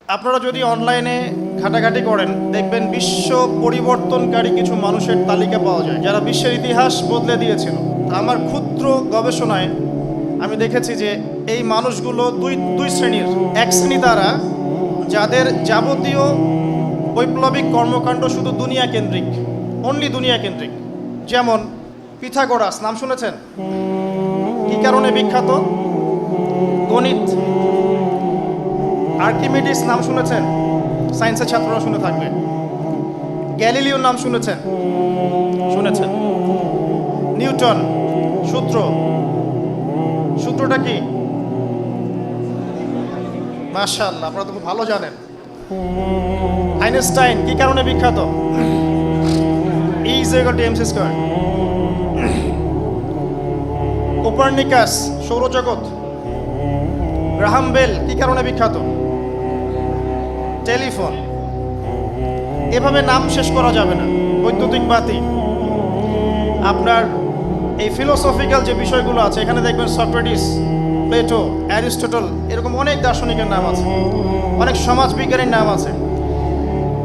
আপনারা যদি অনলাইনে ঘাটাঘাটি করেন দেখবেন বিশ্ব পরিবর্তনকারী কিছু মানুষের তালিকা পাওয়া যায় যারা বিশ্বের ইতিহাস বদলে দিয়েছিল। আমার ক্ষুদ্র গবেষণায় আমি দেখেছি যে এই মানুষগুলো দুই শ্রেণীর। এক শ্রেণী তারা যাদের যাবতীয় বৈপ্লবিক কর্মকাণ্ড শুধু দুনিয়া কেন্দ্রিক, অনলি দুনিয়া কেন্দ্রিক। যেমন পিথাগোরাস নাম শুনেছেন? কি কারণে বিখ্যাত? গণিত। আর্কিমিডিস নাম শুনেছেন? সায়েন্সের ছাত্ররা শুনে থাকবে। গ্যালিলিওর নাম শুনেছেন? শুনেছেন। নিউটন, সূত্রটা কি? মাশাআল্লাহ, আপনারা তো খুব ভালো জানেন। আইনস্টাইন কি কারণে বিখ্যাত? E=mc²। কোপার্নিকাস সৌরজগৎ। গ্রাহাম বেল কি কারণে বিখ্যাত? টেলিফোন। এভাবে নাম শেষ করা যাবে না। বৈদ্যুতিক বাতি। আপনার এই ফিলোসফিক্যাল যে বিষয়গুলো আছে এখানে দেখবেন সক্রেটিস, প্লেটো, অ্যারিস্টটল, এরকম অনেক দার্শনিকের নাম আছে, অনেক সমাজবিজ্ঞানীর নাম আছে।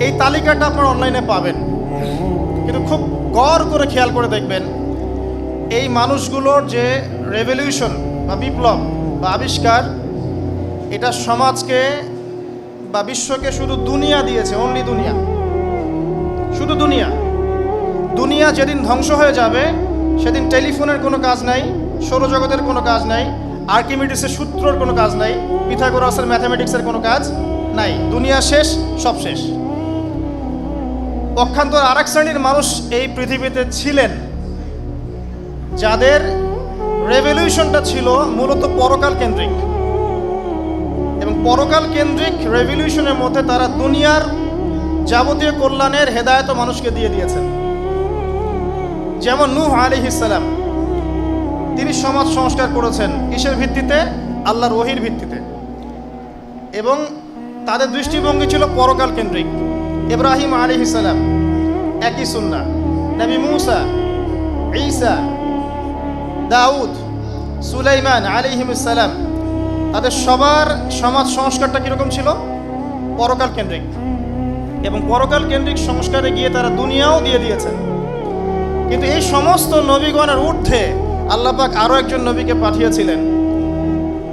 এই তালিকাটা আপনারা অনলাইনে পাবেন, কিন্তু খুব গড় করে খেয়াল করে দেখবেন এই মানুষগুলোর যে রেভলিউশন বা বিপ্লব বা আবিষ্কার, এটা সমাজকে বা বিশ্বকে শুধু দুনিয়া দিয়েছে, অনলি দুনিয়া, শুধু দুনিয়া। দুনিয়া যেদিন ধ্বংস হয়ে যাবে সেদিন টেলিফোনের কোনো কাজ নাই, সৌরজগতের কোনো কাজ নাই, আর্কিমিডিসের সূত্রের কোনো কাজ নাই, পিথাগোরাসের ম্যাথামেটিক্সের কোনো কাজ নাই। দুনিয়া শেষ, সব শেষ। পক্ষান্তর আরেক শ্রেণীর মানুষ এই পৃথিবীতে ছিলেন যাদের রেভলিউশনটা ছিল মূলত পরকাল কেন্দ্রিক, এবং পরকাল কেন্দ্রিক রেভলিউশনের মধ্যে তারা দুনিয়ার যাবতীয় কল্যাণের হেদায়েত মানুষকে দিয়ে দিয়েছেন। যেমন নূহ আলাইহিস সালাম, তিনি সমাজ সংস্কার করেছেন কিসের ভিত্তিতে? আল্লাহর ওহীর ভিত্তিতে, এবং তাদের দৃষ্টিভঙ্গি ছিল পরকাল কেন্দ্রিক। ইব্রাহিম আলাইহিস সালাম একই সুন্নাহ, নবী মূসা, ঈসা, দাউদ, সুলাইমান আলাইহিস সালাম, তাদের সবার সমাজ সংস্কারটা কীরকম ছিল? পরকাল কেন্দ্রিক। এবং পরকাল কেন্দ্রিক সংস্কারে গিয়ে তারা দুনিয়াও দিয়ে দিয়েছেন। কিন্তু এই সমস্ত নবীগণের ঊর্ধ্বে আল্লাহ পাক আরও একজন নবীকে পাঠিয়েছিলেন,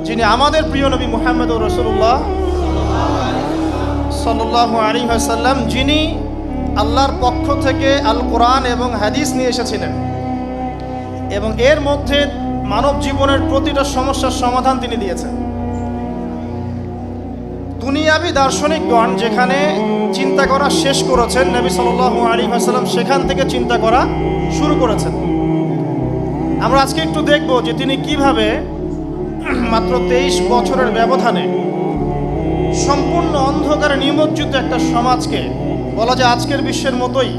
যিনি আমাদের প্রিয় নবী মুহাম্মদুর রাসূলুল্লাহ সাল্লাল্লাহু আলাইহি ওয়াসাল্লাম, যিনি আল্লাহর পক্ষ থেকে আল কোরআন এবং হাদিস নিয়ে এসেছিলেন, এবং এর মধ্যে মানব জীবনের প্রতিটা সমস্যার সমাধান তিনি দিয়েছেন। দুনিয়াবি দার্শনিকগণ যেখানে চিন্তা করা শেষ করেছেন, নবী সাল্লাল্লাহু আলাইহি ওয়াসাল্লাম সেখান থেকে চিন্তা করা শুরু করেছেন। আমরা আজকে একটু দেখব যে তিনি কিভাবে মাত্র 23 বছরের ব্যবধানে সম্পূর্ণ অন্ধকারে নিমজ্জিত একটা সমাজকে, বলা যায় আজকের বিশ্বের মতোই,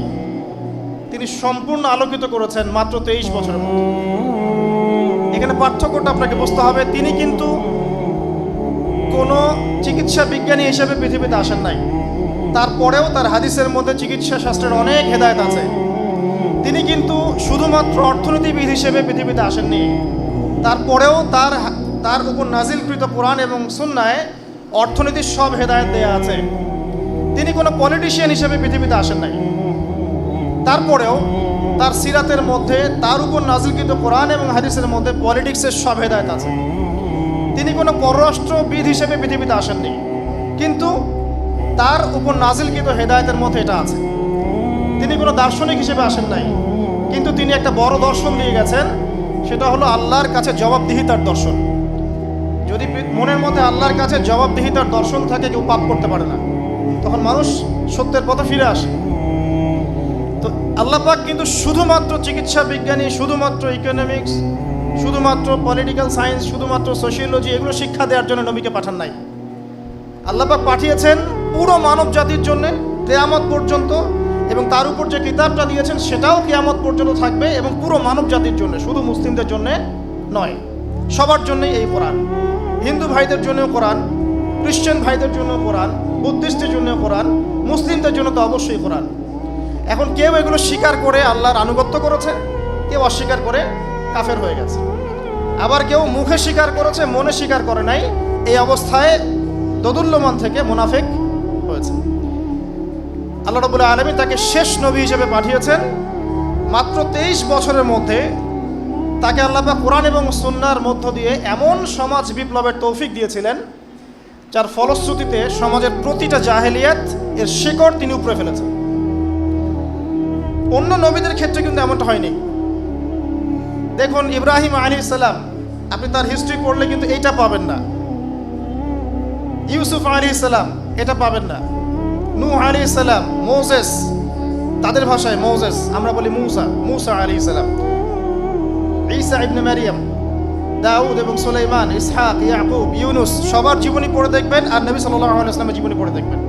তিনি সম্পূর্ণ আলোকিত করেছেন মাত্র 23 বছরের মধ্যে। এখানে পার্থক্যটা আপনাকে বুঝতে হবে। তিনি কিন্তু কোনো চিকিৎসা বিজ্ঞানী হিসেবে পৃথিবীতে আসেন নাই, তারপরেও তার হাদিসের মধ্যে চিকিৎসা শাস্ত্রের অনেক হেদায়েত আছে। তিনি কিন্তু শুধুমাত্র অর্থনীতিবিদ হিসেবে পৃথিবীতে আসেননি, তারপরেও তার উপর নাজিলকৃত কোরআন এবং সুন্নায় অর্থনীতির সব হেদায়েত দেয়া আছে। তিনি কোনো পলিটিশিয়ান হিসেবে পৃথিবীতে আসেন নাই, তারপরেও তার সিরাতের মধ্যে তার উপর নাজিলকৃত কোরআন এবং হাদিসের মধ্যে পলিটিক্সের সব হেদায়েত আছে। তিনি কোনো পররাষ্ট্রবিদ হিসেবে পৃথিবীতে আসেননি, কিন্তু তার উপর নাজিলকৃত হেদায়েতের মধ্যে এটা আছে। তিনি কোনো দার্শনিক হিসেবে আসেন নাই, কিন্তু তিনি একটা বড় দর্শন দিয়ে গেছেন, সেটা হলো আল্লাহর কাছে জবাবদিহিতার দর্শন। যদি মনের মধ্যে আল্লাহর কাছে জবাবদিহিতার দর্শন থাকে, কেউ পাপ করতে পারে না, তখন মানুষ সত্যের পথে ফিরে আসে। তো আল্লাহ পাক কিন্তু শুধুমাত্র চিকিৎসা বিজ্ঞানী, শুধুমাত্র ইকোনমিক্স, শুধুমাত্র পলিটিক্যাল সায়েন্স, শুধুমাত্র সোশিয়োলজি এগুলো শিক্ষা দেওয়ার জন্য নবীকে পাঠান নাই। আল্লাহ পাক পাঠিয়েছেন পুরো মানব জাতির জন্য কিয়ামত পর্যন্ত, এবং তার উপর যে কিতাবটা দিয়েছেন সেটাও কিয়ামত পর্যন্ত থাকবে, এবং পুরো মানব জাতির জন্য, শুধু মুসলিমদের জন্য নয়, সবার জন্যই এই কোরআন। হিন্দু ভাইদের জন্যও কোরআন, খ্রিস্টান ভাইদের জন্য কোরআন, বুদ্ধিস্টের জন্য কোরআন, মুসলিমদের জন্য তো অবশ্যই কোরআন। এখন কেউ এগুলো স্বীকার করে আল্লাহর আনুগত্য করেছে, কেউ অস্বীকার করে কাফের হয়ে গেছে। আবার কেউ মুখে স্বীকার করেছে, মনে স্বীকার করে নাই। এই অবস্থায় দোদুল্যমান থেকে মুনাফিক হয়েছে। আল্লাহ রাব্বুল আলামিন তাকে শেষ নবী হিসেবে পাঠিয়েছেন। মাত্র 23 বছরের মধ্যে তাকে আল্লাহ পাক কোরআন এবং সুন্নাহর মধ্য দিয়ে এমন সমাজ বিপ্লবের তৌফিক দিয়েছিলেন, যার ফলশ্রুতিতে সমাজের প্রতিটা জাহেলিয়াত এর শিকড় তিনি উপড়ে ফেলেছেন। অন্য নবীদের ক্ষেত্রে কিন্তু এমনটা হয়নি। দেখুন, ইব্রাহিম আলাইহিস সালাম, আপনি তার হিস্ট্রি পড়লে কিন্তু এইটা পাবেন না। ইউসুফ আলাইহিস সালাম, এটা পাবেন না। নূহ আলাইহিস সালাম, মোসেস, তাদের ভাষায় মোসেস, আমরা বলি মুসা আলাইহিস সালাম, ঈসা ইবনে মারিয়াম, দাউদ এবং সুলাইমান, ইসহাক, ইয়াকুব, ইউনুস, সবার জীবনী পড়ে দেখবেন আর নবী সাল্লাল্লাহু আলাইহি ওয়াসাল্লামের জীবনী পড়ে দেখবেন।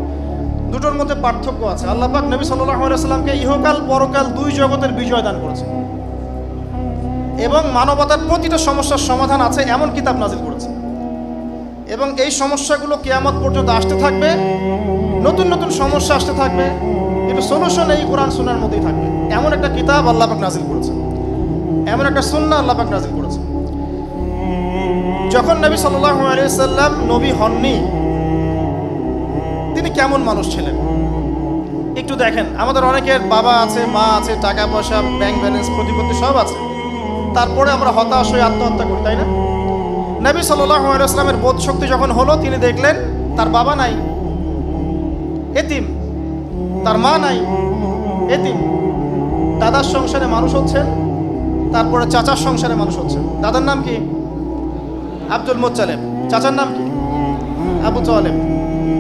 দুটোর মধ্যে পার্থক্য আছে। আল্লাহ পাক নবী সাল্লাল্লাহু আলাইহি ওয়াসাল্লামকে ইহকাল পরকাল দুই জগতের বিজয় দান করেছেন এবং মানবতার প্রতিটা সমস্যার সমাধান আছে এমন কিতাব নাজিল করেছেন। এবং এই সমস্যাগুলো কিয়ামত পর্যন্ত আসতে থাকবে, নতুন নতুন সমস্যা আসতে থাকবে, কিন্তু সলিউশন এই কোরআন সুন্নাহর মধ্যেই থাকবে। এমন একটা কিতাব আল্লাহ পাক নাজিল করেছেন, এমন একটা সুন্নাহ আল্লাহ পাক নাজিল করেছেন। যখন নবী সাল্লাল্লাহু আলাইহি ওয়াসাল্লাম নবী হননি, তিনি কেমন মানুষ ছিলেন একটু দেখেন। আমাদের অনেকের বাবা আছে, মা আছে, টাকা পয়সা, ব্যাংক ব্যালেন্স, প্রতিপত্তি সব আছে, তারপরে আমরা হতাশ হয়ে আত্মহত্যা করি, তাই না? নবী সাল্লাল্লাহু আলাইহি ওয়াসাল্লামের বোধ শক্তি যখন হলো, তিনি দেখলেন তার বাবা নাই, এতিম, তার মা নাই, এতিম, দাদার সংসারে মানুষ হচ্ছেন, তারপরে চাচার সংসারে মানুষ হচ্ছেন। দাদার নাম কি? Abdul Muttalib. চাচার নাম কি? আবু তালেব।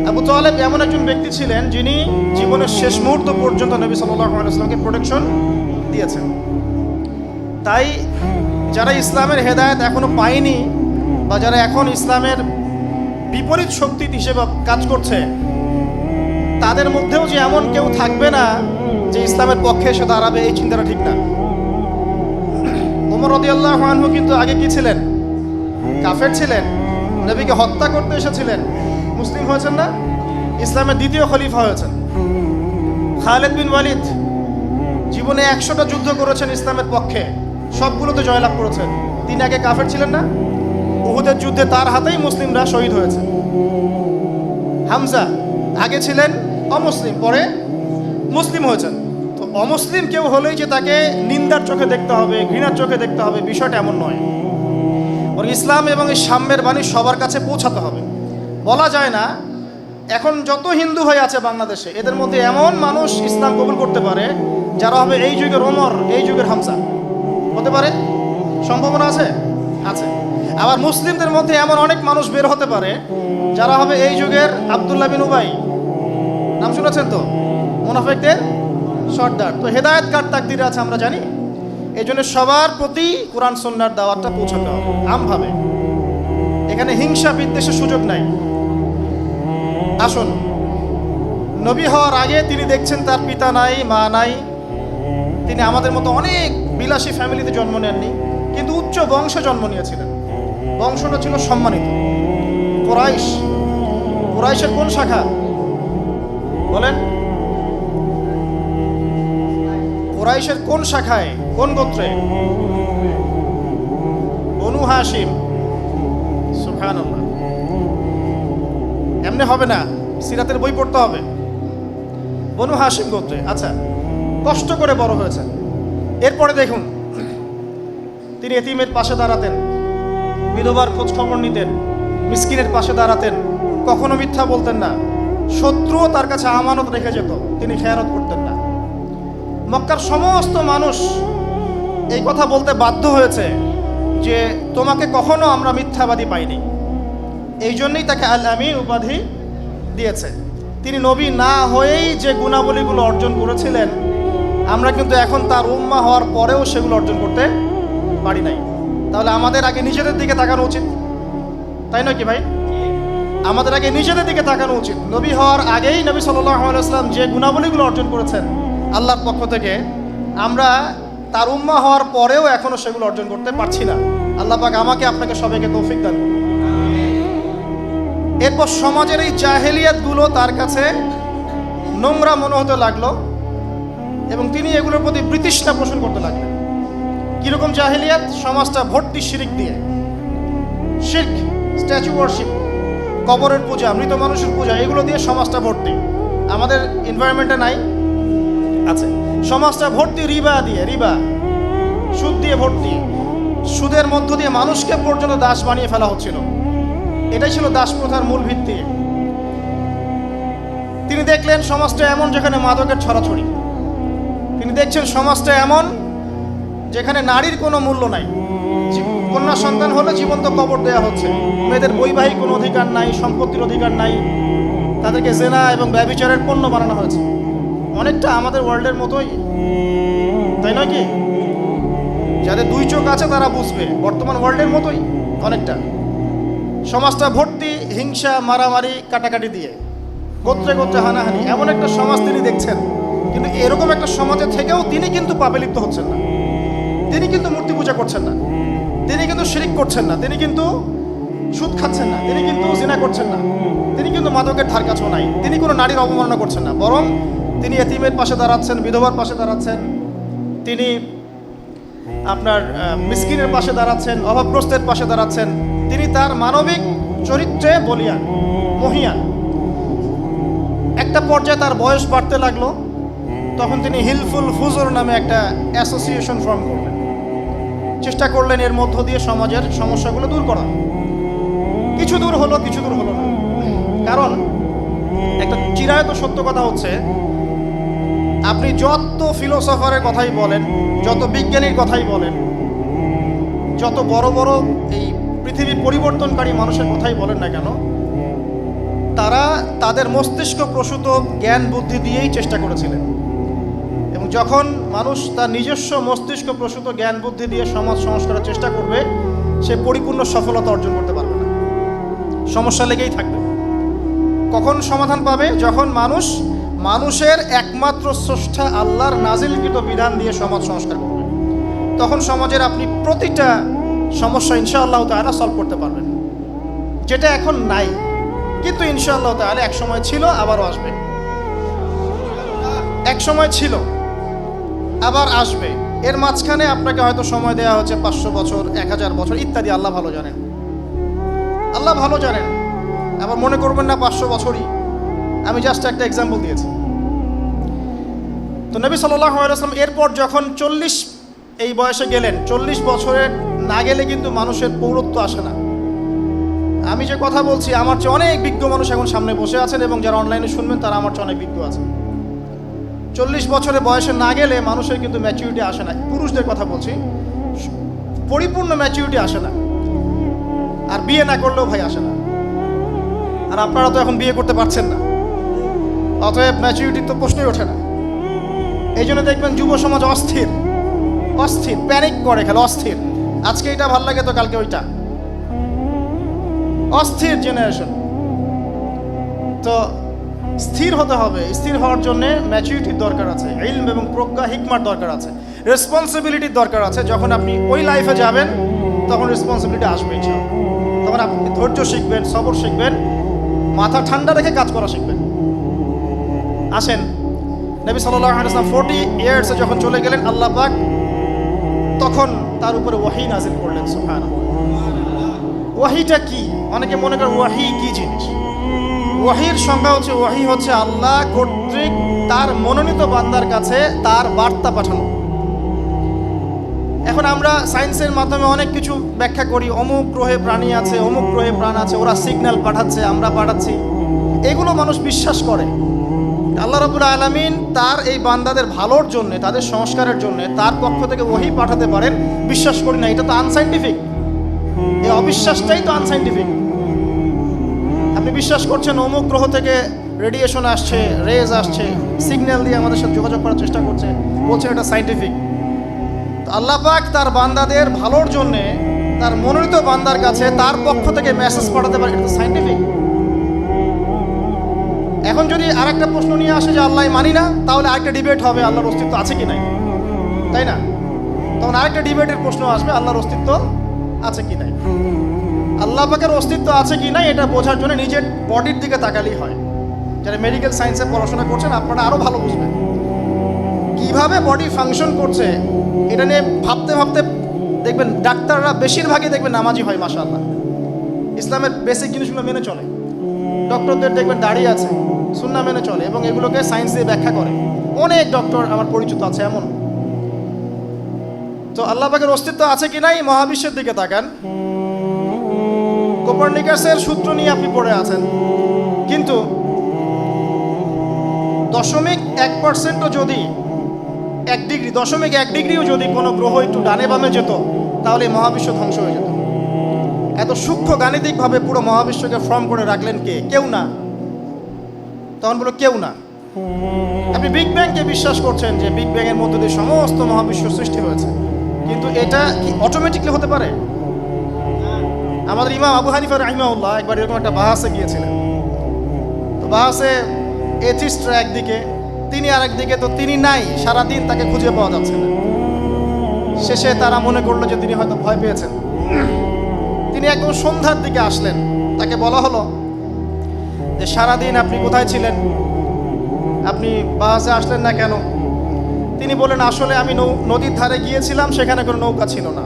আবু তালেব এমন একজন ব্যক্তি ছিলেন যিনি জীবনের শেষ মুহূর্ত পর্যন্ত নবী সাল্লাল্লাহু আলাইহি ওয়াসাল্লামকে প্রোটেকশন দিয়েছেন। তাই যারা ইসলামের হেদায়েত এখনো পায়নি বা যারা এখন ইসলামের বিপরীত শক্তি হিসেবে কাজ করছে, তাদের মধ্যেও যে এমন কেউ থাকবে না যে ইসলামের পক্ষে এসে দাঁড়াবে, এই চিন্তাটা ঠিক না। ওমর রাদিয়াল্লাহু আনহু কিন্তু আগে কি ছিলেন? কাফের ছিলেন, নবীকে হত্যা করতে এসেছিলেন। মুসলিম হয়েছেন না? ইসলামের দ্বিতীয় খলিফা হয়েছেন। খালিদ বিন ওয়ালিদ জীবনে 100টা যুদ্ধ করেছেন ইসলামের পক্ষে, সবগুলোতে জয়লাভ করেছেন। তিনি আগে কাফের ছিলেন না? উহুদের যুদ্ধে তার হাতেই মুসলিমরা শহীদ হয়েছে। হামজা আগে ছিলেন অমুসলিম, পরে মুসলিম হয়েছেন। তো অমুসলিম কেউ হলেই যে তাকে নিন্দার চোখে দেখতে হবে, ঘৃণার চোখে দেখতে হবে, বিষয়টা এমন নয়। ইসলাম এবং এই সাম্যের বাণী সবার কাছে পৌঁছাতে হবে। বলা যায় না এখন যত হিন্দু ভাই আছে বাংলাদেশে, এদের মধ্যে এমন মানুষ ইসলাম কবুল করতে পারে যারা হবে এই যুগের ওমর, এই যুগের হামজা হতে পারে, সম্ভাবনা আছে আছে। আবার মুসলিমদের মধ্যে এমন অনেক মানুষ বের হতে পারে যারা হবে এই যুগের আব্দুল্লাহ বিন উবাই, নাম শুনেছেন তো, মুনাফিকদের সর্দার। তো হেদায়েত কার তাকদিরে আছে আমরা জানি। এই জন্য সবার প্রতি কোরআন সুন্নাহর দাওয়াতটা পৌঁছাতে হবে আমভাবে। এখানে হিংসা বিদ্বেষের সুযোগ নাই। আসুন, নবী হওয়ার আগে তিনি দেখছেন তার পিতা নাই, মা নাই, তিনি আমাদের মতো অনেক বিলাসী ফ্যামিলিতে জন্ম নেননি, কিন্তু উচ্চ বংশে জন্ম নিয়েছিলেন। বংশটা ছিল সম্মানিত। কুরাইশ, কুরাইশের কোন শাখা বলেন? কুরাইশের কোন শাখায়, কোন গোত্রে? বনু হাশিম। সুবহানাল্লাহ। এমনি হবে না, সিরাতের বই পড়তে হবে। বনু হাশিম গোত্রে। আচ্ছা, কষ্ট করে বড় হয়েছেন। এরপরে দেখুন, তিনি এতিমের পাশে দাঁড়াতেন, বিধবার খোঁজ খবর নিতেন, মিসকিনের পাশে দাঁড়াতেন, কখনো মিথ্যা বলতেন না। শত্রুও তার কাছে আমানত রেখে যেত, তিনি খেয়ানত করতেন না। মক্কার সমস্ত মানুষ এই কথা বলতে বাধ্য হয়েছে যে তোমাকে কখনো আমরা মিথ্যাবাদী পাইনি। এই জন্যই তাকে আল আমিন উপাধি দিয়েছে। তিনি নবী না হয়েই যে গুণাবলীগুলো অর্জন করেছিলেন, আমরা কিন্তু এখন তার উম্মাহ হওয়ার পরেও সেগুলো অর্জন করতে পারি নাই। তাহলে আমাদের আগে নিজেদের দিকে তাকানো উচিত, তাই নয় কি ভাই? আমাদের আগে নিজেদের দিকে তাকানো উচিত। নবী হওয়ার আগেই নবী সাল্লাল্লাহু আলাইহি ওয়াসাল্লাম যে গুণাবলীগুলো অর্জন করেছেন আল্লাহর পক্ষ থেকে, আমরা তার উম্মাহ হওয়ার পরেও এখনো সেগুলো অর্জন করতে পারছি না। আল্লাহ পাক আমাকে আপনাকে সবাইকে তৌফিক দান করুন। এরপর সমাজের এই জাহেলিয়াতগুলো তার কাছে নোংরা মনে হতে লাগলো এবং তিনি এগুলোর প্রতি বিতৃষ্ণা পোষণ করতে লাগলেন। কীরকম জাহেলিয়াত? সমাজটা ভর্তি শিরক দিয়ে, শিরক, স্ট্যাচু ওয়ার্শিপ, কবরের পূজা, মৃত মানুষের পূজা, এগুলো দিয়ে সমাজটা ভর্তি। আমাদের এনভায়রনমেন্টে নাই? আছে। সমাজটা ভর্তি রিবা দিয়ে, রিবা, সুদ দিয়ে ভর্তি। সুদের মধ্য দিয়ে মানুষকে পর্যন্ত দাস বানিয়ে ফেলা হচ্ছিল। এটাই ছিল দাস প্রথার মূল ভিত্তি। তিনি দেখলেন সমাজটা এমন যেখানে মাদকের ছড়াছড়ি। তিনি দেখছেন সমাজটা এমন যেখানে নারীর কোনো মূল্য নাই। কন্যা সন্তান হলে জীবন্ত কবর দেয়া হচ্ছে। মেয়েদের বৈবাহিক কোনো অধিকার নাই, সম্পত্তির অধিকার নাই। তাদেরকে জেনা এবং ব্যভিচারের পণ্য বানানো হয়েছে। অনেকটা আমাদের ওয়ার্ল্ডের মতোই, তাই নয় কি? যাদের দুই চোখ আছে তারা বুঝবে, বর্তমান ওয়ার্ল্ডের মতোই অনেকটা। সমাজটা ভর্তি হিংসা, মারামারি, কাটাকাটি দিয়ে, গোত্রে গোত্রে হানাহানি, এমন একটা সমাজ তিনি দেখছেন। কিন্তু এরকম একটা সমাজে থেকেও তিনি কিন্তু পাপে লিপ্ত হচ্ছেন না। তিনি কিন্তু মূর্তি পূজা করছেন না, তিনি কিন্তু শিরিক করছেন না, তিনি কিন্তু সুদ খাচ্ছেন না, তিনি কিন্তু জিনা করছেন না, তিনি কিন্তু মাদকের ধার কাছেও নাই, তিনি কোনো নারীর অবমাননা করছেন না। বরং তিনি এতিমের পাশে দাঁড়াচ্ছেন, বিধবার পাশে দাঁড়াচ্ছেন, তিনি আপনার মিসকিনের পাশে দাঁড়াচ্ছেন, অভাবগ্রস্তের পাশে দাঁড়াচ্ছেন। তিনি তার মানবিক চরিত্রে বলিয়ান, মহিয়ান। একটা পর্যায়ে তার বয়স বাড়তে লাগলো, তখন তিনি হিলফুল ফুজুর নামে একটা অ্যাসোসিয়েশন ফর্ম করলেন। চেষ্টা করলেন এর মধ্য দিয়ে সমাজের সমস্যাগুলো দূর করা। কিছু দূর হলো, কিছু দূর হলো না। কারণ একটা চিরায়ত সত্য কথা হচ্ছে, আপনি যত ফিলোসফারের কথাই বলেন, যত বিজ্ঞানীর কথাই বলেন, যত বড় বড় এই পৃথিবীর পরিবর্তনকারী মানুষের কথাই বলেন না কেন, তারা তাদের মস্তিষ্ক প্রসূত জ্ঞান বুদ্ধি দিয়েই চেষ্টা করেছিলেন। এবং যখন মানুষ তার নিজস্ব মস্তিষ্ক প্রসূত জ্ঞান বুদ্ধি দিয়ে সমাজ সংস্কারের চেষ্টা করবে, সে পরিপূর্ণ সফলতা অর্জন করতে পারবে না, সমস্যা লেগেই থাকবে। কখন সমাধান পাবে? যখন মানুষের একমাত্র স্রষ্টা আল্লাহর নাজিলকৃত বিধান দিয়ে সমাজ সংস্কার করবে, তখন সমাজের আপনি প্রতিটা সমস্যা ইনশাআল্লাহ তাআলা সলভ করতে পারবেন, যেটা এখন নাই। কিন্তু ইনশাআল্লাহ তাআলা এক সময় ছিল, আবারও আসবে। এক সময় ছিল, আবার আসবে। এর মাঝখানে আপনাকে হয়তো সময় দেওয়া হচ্ছে 500 বছর, 1000 বছর ইত্যাদি। আল্লাহ ভালো জানেন, আল্লাহ ভালো জানেন। আবার মনে করবেন না 500 বছরই, আমি জাস্ট একটা এক্সাম্পল দিয়েছি। তো নবী সাল্লাল্লাহু আলাইহি ওয়াসাল্লাম এরপর যখন 40 এই বয়সে গেলেন, 40 বছরের না গেলে কিন্তু মানুষের পৌরত্ব আসে না। আমি যে কথা বলছি, আমার চেয়ে অনেক বিজ্ঞ মানুষ এখন সামনে বসে আছেন, এবং যারা অনলাইনে শুনবেন তারা আমার চেয়ে অনেক বিজ্ঞ আছেন। 40 বছরের বয়সে না গেলে মানুষের কিন্তু ম্যাচুরিটি আসে না। পুরুষদের কথা বলছি, পরিপূর্ণ ম্যাচুরিটি আসে না। আর বিয়ে না করলেও ভাই আসে না। আর আপনারা তো এখন বিয়ে করতে পারছেন না, অতএব ম্যাচুরিটির তো প্রশ্নই ওঠে না। এই জন্য দেখবেন যুব সমাজ অস্থির, অস্থির, প্যানিক করে খেলে, অস্থির। আজকে এটা ভাল লাগে তো কালকে ওইটা, অস্থির জেনারেশন। তো স্থির হতে হবে। স্থির হওয়ার জন্য ম্যাচুরিটির দরকার আছে, ইলম এবং প্রজ্ঞা, হিকমার দরকার আছে, রেসপন্সিবিলিটির দরকার আছে। যখন আপনি ওই লাইফে যাবেন তখন রেসপন্সিবিলিটি আসবে ইনশাআল্লাহ। তখন আপনি ধৈর্য শিখবেন, সবর শিখবেন, মাথা ঠান্ডা রেখে কাজ করা শিখবেন। আসেন, নবী সাল্লাল্লাহু আলাইহি ওয়াসাল্লাম 40 ইয়ার্সে যখন চলে গেলেন, আল্লাহ পাক তখন তার উপরে ওয়াহী নাজিল করলেন। সুবহানাল্লাহ। ওয়াহীটা কি? অনেকে মনে করে ওয়াহী কি জিনিস। ওয়াহীর সংজ্ঞা হচ্ছে, ওয়াহী হচ্ছে আল্লাহ কর্তৃক তার মনোনীত বান্দার কাছে তার বার্তা পাঠানো। এখন আমরা সায়েন্সের মাধ্যমে অনেক কিছু ব্যাখ্যা করি, অমুক গ্রহে প্রাণী আছে, অমুক গ্রহে প্রাণ আছে, ওরা সিগন্যাল পাঠাচ্ছে, আমরা পাঠাচ্ছি, এগুলো মানুষ বিশ্বাস করে। আল্লাহ রাব্বুল আলামিন তার এই বান্দাদের ভালোর জন্য, তাদের সংস্কারের জন্য তার পক্ষ থেকে ওহী পাঠাতে পারেন, বিশ্বাস করি না। এটা তো আনসাইন্টিফিক, এই অবিশ্বাসটাই তো আনসাইন্টিফিক। আপনি বিশ্বাস করছেন অমুক গ্রহ থেকে রেডিয়েশন আসছে, রেজ আসছে, সিগন্যাল দিয়ে আমাদের সাথে যোগাযোগ করার চেষ্টা করছে, বলছেন এটা সাইন্টিফিক। তো আল্লাহ পাক তার বান্দাদের ভালোর জন্যে তার মনোনীত বান্দার কাছে তার পক্ষ থেকে মেসেজ পাঠাতে পারে, এটা তো সাইন্টিফিক। এখন যদি আরেকটা প্রশ্ন নিয়ে আসে যে আল্লাহ মানি না, তাহলে আরেকটা ডিবেট হবে আল্লাহর অস্তিত্ব আছে কি নাই, তাই না? তখন আরেকটা ডিবেটের প্রশ্ন আসবে আল্লাহর অস্তিত্ব আছে কি নাই। আল্লাহ পাকের অস্তিত্ব আছে কি নাই এটা বোঝার জন্য নিজের বডির দিকে তাকালেই হয়। যারা মেডিকেল সায়েন্সে পড়াশোনা করছেন আপনারা আরও ভালো বুঝবেন কিভাবে বডি ফাংশন করছে। এটা নিয়ে ভাবতে ভাবতে দেখবেন ডাক্তাররা বেশিরভাগই দেখবেন নামাজি হয়, মাশাআল্লাহ, ইসলামের বেসিক জিনিসগুলো মেনে চলে। ডক্টরদের দেখবেন দাঁড়িয়ে আছে, সুন্নাহ মেনে চলে এবং এগুলোকে সায়েন্স দিয়ে ব্যাখ্যা করে। অনেক ডক্টর আমার পরিচিত আছে এমন। তো আল্লাহ পাকের অস্তিত্ব আছে কি নাই মহাবিশ্বের দিকে তাকান, কোপারনিকাসের সূত্র নিয়ে আপনি পড়ে আছেন, কিন্তু 0.1% যদি 1 ডিগ্রিও যদি কোনো গ্রহ একটু ডানে বামে যেত, তাহলে মহাবিশ্ব ধ্বংস হয়ে যেত। এত সূক্ষ্ম গাণিতিকভাবে পুরো মহাবিশ্বকে ফর্ম করে রাখলেন কে? কেউ না। তখন বলো কেউ না। আপনি বিগ ব্যাংকে বিশ্বাস করছেন যে বিগ ব্যাংয়ের মধ্যে দিয়ে সমস্ত মহাবিশ্ব সৃষ্টি হয়েছে, কিন্তু এটা কি অটোমেটিকলি হতে পারে? আমাদের ইমাম আবু হানিফা রাহিমাহুল্লাহ একবার এরকম একটা বাহাসে গিয়েছিলেন। তো বাহাসে এথিস্টরা একদিকে, তিনি আরেকদিকে। তো তিনি নাই, সারাদিন তাকে খুঁজে পাওয়া যাচ্ছে না। শেষে তারা মনে করলো যে তিনি হয়তো ভয় পেয়েছেন। তিনি একদম সন্ধ্যার দিকে আসলেন। তাকে বলা হলো যে সারাদিন আপনি কোথায় ছিলেন, আপনি বাহাসে আসলেন না কেন? তিনি বলেন, আসলে আমি নদীর ধারে গিয়েছিলাম, সেখানে কোনো নৌকা ছিল না।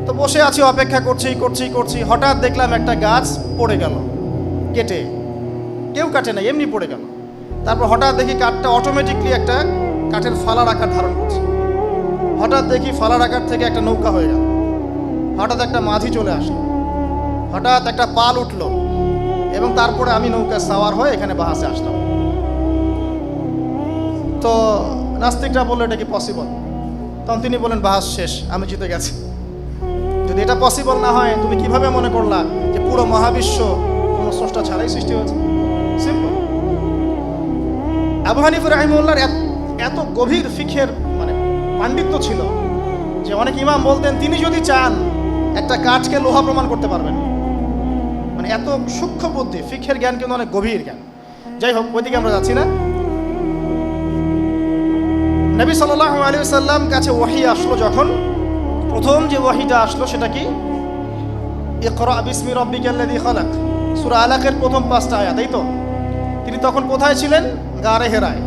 তো বসে আছি, অপেক্ষা করছি, হঠাৎ দেখলাম একটা গাছ পড়ে গেল কেটে। কেউ কাটে না, এমনি পড়ে গেল। তারপর হঠাৎ দেখি কাঠটা অটোমেটিকলি একটা কাঠের ফালার আকার ধারণ করছে। হঠাৎ দেখি ফালার আকার থেকে একটা নৌকা হয়ে গেল। হঠাৎ একটা মাঝি চলে আসলো, হঠাৎ একটা পাল উঠলো, এবং তারপরে আমি নৌকা সাওয়ার হয়ে এখানে বাহাসে আসলাম। তো নাস্তিকরা বললো, এটা কি পসিবল? তখন তিনি বলেন, বাহাস শেষ, আমি জিতে গেছি। যদি এটা পসিবল না হয়, তুমি কিভাবে মনে করলা যে পুরো মহাবিশ্ব কোনো স্রষ্টা ছাড়াই সৃষ্টি হয়েছে? সিম্পল। আবু হানিফা রাহিমাহুল্লাহর এত গভীর ফিকহের পাণ্ডিত্য ছিল যে অনেক ইমাম বলতেন তিনি যদি চান একটা কাঠকে লোহা প্রমাণ করতে পারবেন। এত সূক্ষ্ম বুদ্ধি, ফিকহের জ্ঞান কিন্তু অনেক গভীর জ্ঞান। যাই হোক, ওইদিকে আমরা যাচ্ছি না। নবী সাল্লাল্লাহু আলাইহি ওয়াসাল্লাম কাছে ওহী আসলো যখন, প্রথম যে ওহীটা আসলো সেটা কি? ইকরা বিসমি রাব্বিকাল্লাযী খালাক, সূরা আলাকের প্রথম 5টা আয়াত। এই তো তিনি তখন কোথায় ছিলেন? গারে হেরায়।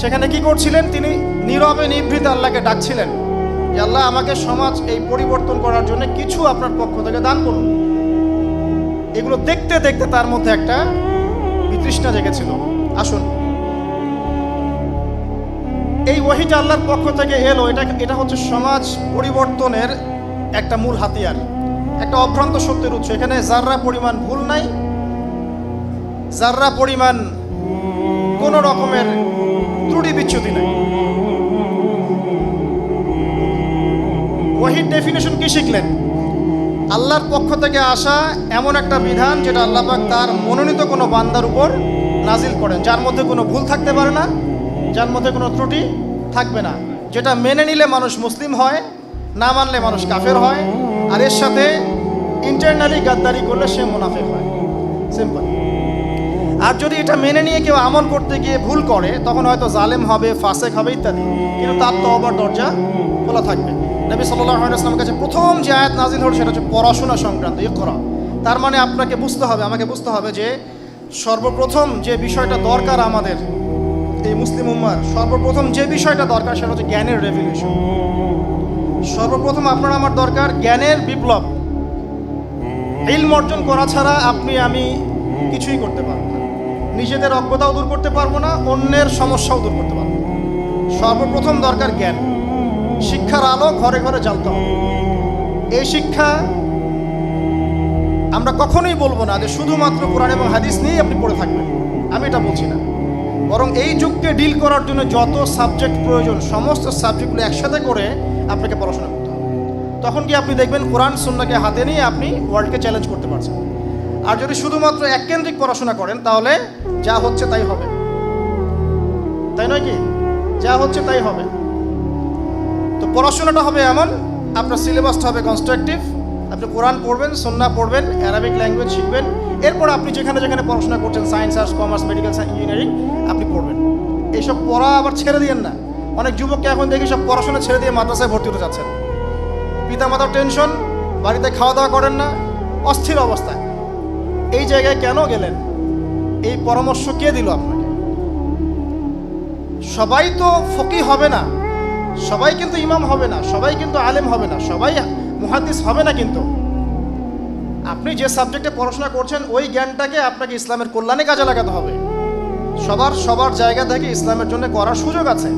সেখানে কি করছিলেন? তিনি নীরবে নিভৃতে আল্লাহকে ডাকছিলেন যে আল্লাহ, আমাকে সমাজ এই পরিবর্তন করার জন্য কিছু আপনার পক্ষ থেকে দান করুন। এগুলো দেখতে দেখতে তার মধ্যে একটা বিতৃষ্ণা জেগেছিল। আসুন, এই ওহীটা আল্লাহর পক্ষ থেকে এলো, এটা হচ্ছে সমাজ পরিবর্তনের একটা মূল হাতিয়ার, একটা অভ্রান্ত সত্যের উৎস। এখানে যাররা পরিমাণ ভুল নাই, যাররা পরিমাণ কোনো রকমের ত্রুটি বিচ্যুতি নাই। ওহীর ডেফিনেশন কি শিখলেন? আল্লাহর পক্ষ থেকে আসা এমন একটা বিধান যেটা আল্লাহ পাক তার মনোনীত কোনো বান্দার উপর নাজিল করেন, যার মধ্যে কোনো ভুল থাকতে পারে না, যার মধ্যে কোনো ত্রুটি থাকবে না, যেটা মেনে নিলে মানুষ মুসলিম হয়, না মানলে মানুষ কাফের হয়, আর এর সাথে ইন্টারনালি গাদ্দারি করলে সে মুনাফিক হয়। সিম্পল। আর যদি এটা মেনে নিয়ে কেউ আমল করতে গিয়ে ভুল করে, তখন হয়তো জালেম হবে, ফাসেক হবে ইত্যাদি, কিন্তু তার তওবার দরজা খোলা থাকবে। নবী সাল্লাল্লাহু আলাইহি ওয়াসাল্লামের কাছে প্রথম যে আয়াত নাজিল হলো সেটা হচ্ছে পড়াশোনা সংক্রান্ত, ইকরা। তার মানে আপনাকে বুঝতে হবে, আমাকে বুঝতে হবে যে সর্বপ্রথম যে বিষয়টা দরকার আমাদের এই মুসলিম উম্মার, সর্বপ্রথম যে বিষয়টা দরকার সেটা হচ্ছে জ্ঞানের রেভলিউশন। সর্বপ্রথম আপনার আমার দরকার জ্ঞানের বিপ্লব। ইলম অর্জন করা ছাড়া আপনি আমি কিছুই করতে পারবো না, নিজেদের অজ্ঞতাও দূর করতে পারবো না, অন্যের সমস্যাও দূর করতে পারবো না। সর্বপ্রথম দরকার জ্ঞান। শিক্ষার আলো ঘরে ঘরে জ্বালতে হবে। এই শিক্ষা আমরা কখনোই বলবো না যে শুধুমাত্র কোরআন এবং হাদিস নিয়েই আপনি পড়ে থাকবেন, আমি এটা বলছি না। বরং এই যুগকে ডিল করার জন্য যত সাবজেক্ট প্রয়োজন, সমস্ত সাবজেক্টগুলো একসাথে করে আপনাকে পড়াশোনা করতে হবে। তখন কি আপনি দেখবেন কোরআন সুন্নাহকে হাতে নিয়ে আপনি ওয়ার্ল্ডকে চ্যালেঞ্জ করতে পারছেন। আর যদি শুধুমাত্র এককেন্দ্রিক পড়াশোনা করেন, তাহলে যা হচ্ছে তাই হবে, তাই নয় কি? যা হচ্ছে তাই হবে। তো পড়াশোনাটা হবে এমন, আপনার সিলেবাসটা হবে কনস্ট্রাকটিভ। আপনি কোরআন পড়বেন, সুন্নাহ পড়বেন, অ্যারাবিক ল্যাঙ্গুয়েজ শিখবেন, এরপর আপনি যেখানে যেখানে পড়াশোনা করছেন, science, arts, commerce, medical science, engineering, আপনি পড়বেন। এইসব পড়া আবার ছেড়ে দিয়েন না। অনেক যুবককে এখন দেখি সব পড়াশোনা ছেড়ে দিয়ে মাদ্রাসায় ভর্তি হতে যাচ্ছেন। পিতামাতার টেনশন, বাড়িতে খাওয়া দাওয়া করেন না, অস্থির অবস্থায়। এই জায়গায় কেন গেলেন? এই পরামর্শ কে দিল আপনাকে? সবাই তো ফকিহ হবে না, সবাই কিন্তু ইমাম হবে না, সবাই কিন্তু আলেম হবে না, সবাই মুহাদ্দিস হবে না। কিন্তু আপনি যে সাবজেক্টে পড়াশোনা করছেন ওই জ্ঞানটাকে আপনাকে ইসলামের কল্যাণে কাজে লাগাতে হবে। সবার জায়গা থেকে ইসলামের জন্য করার সুযোগ আছে।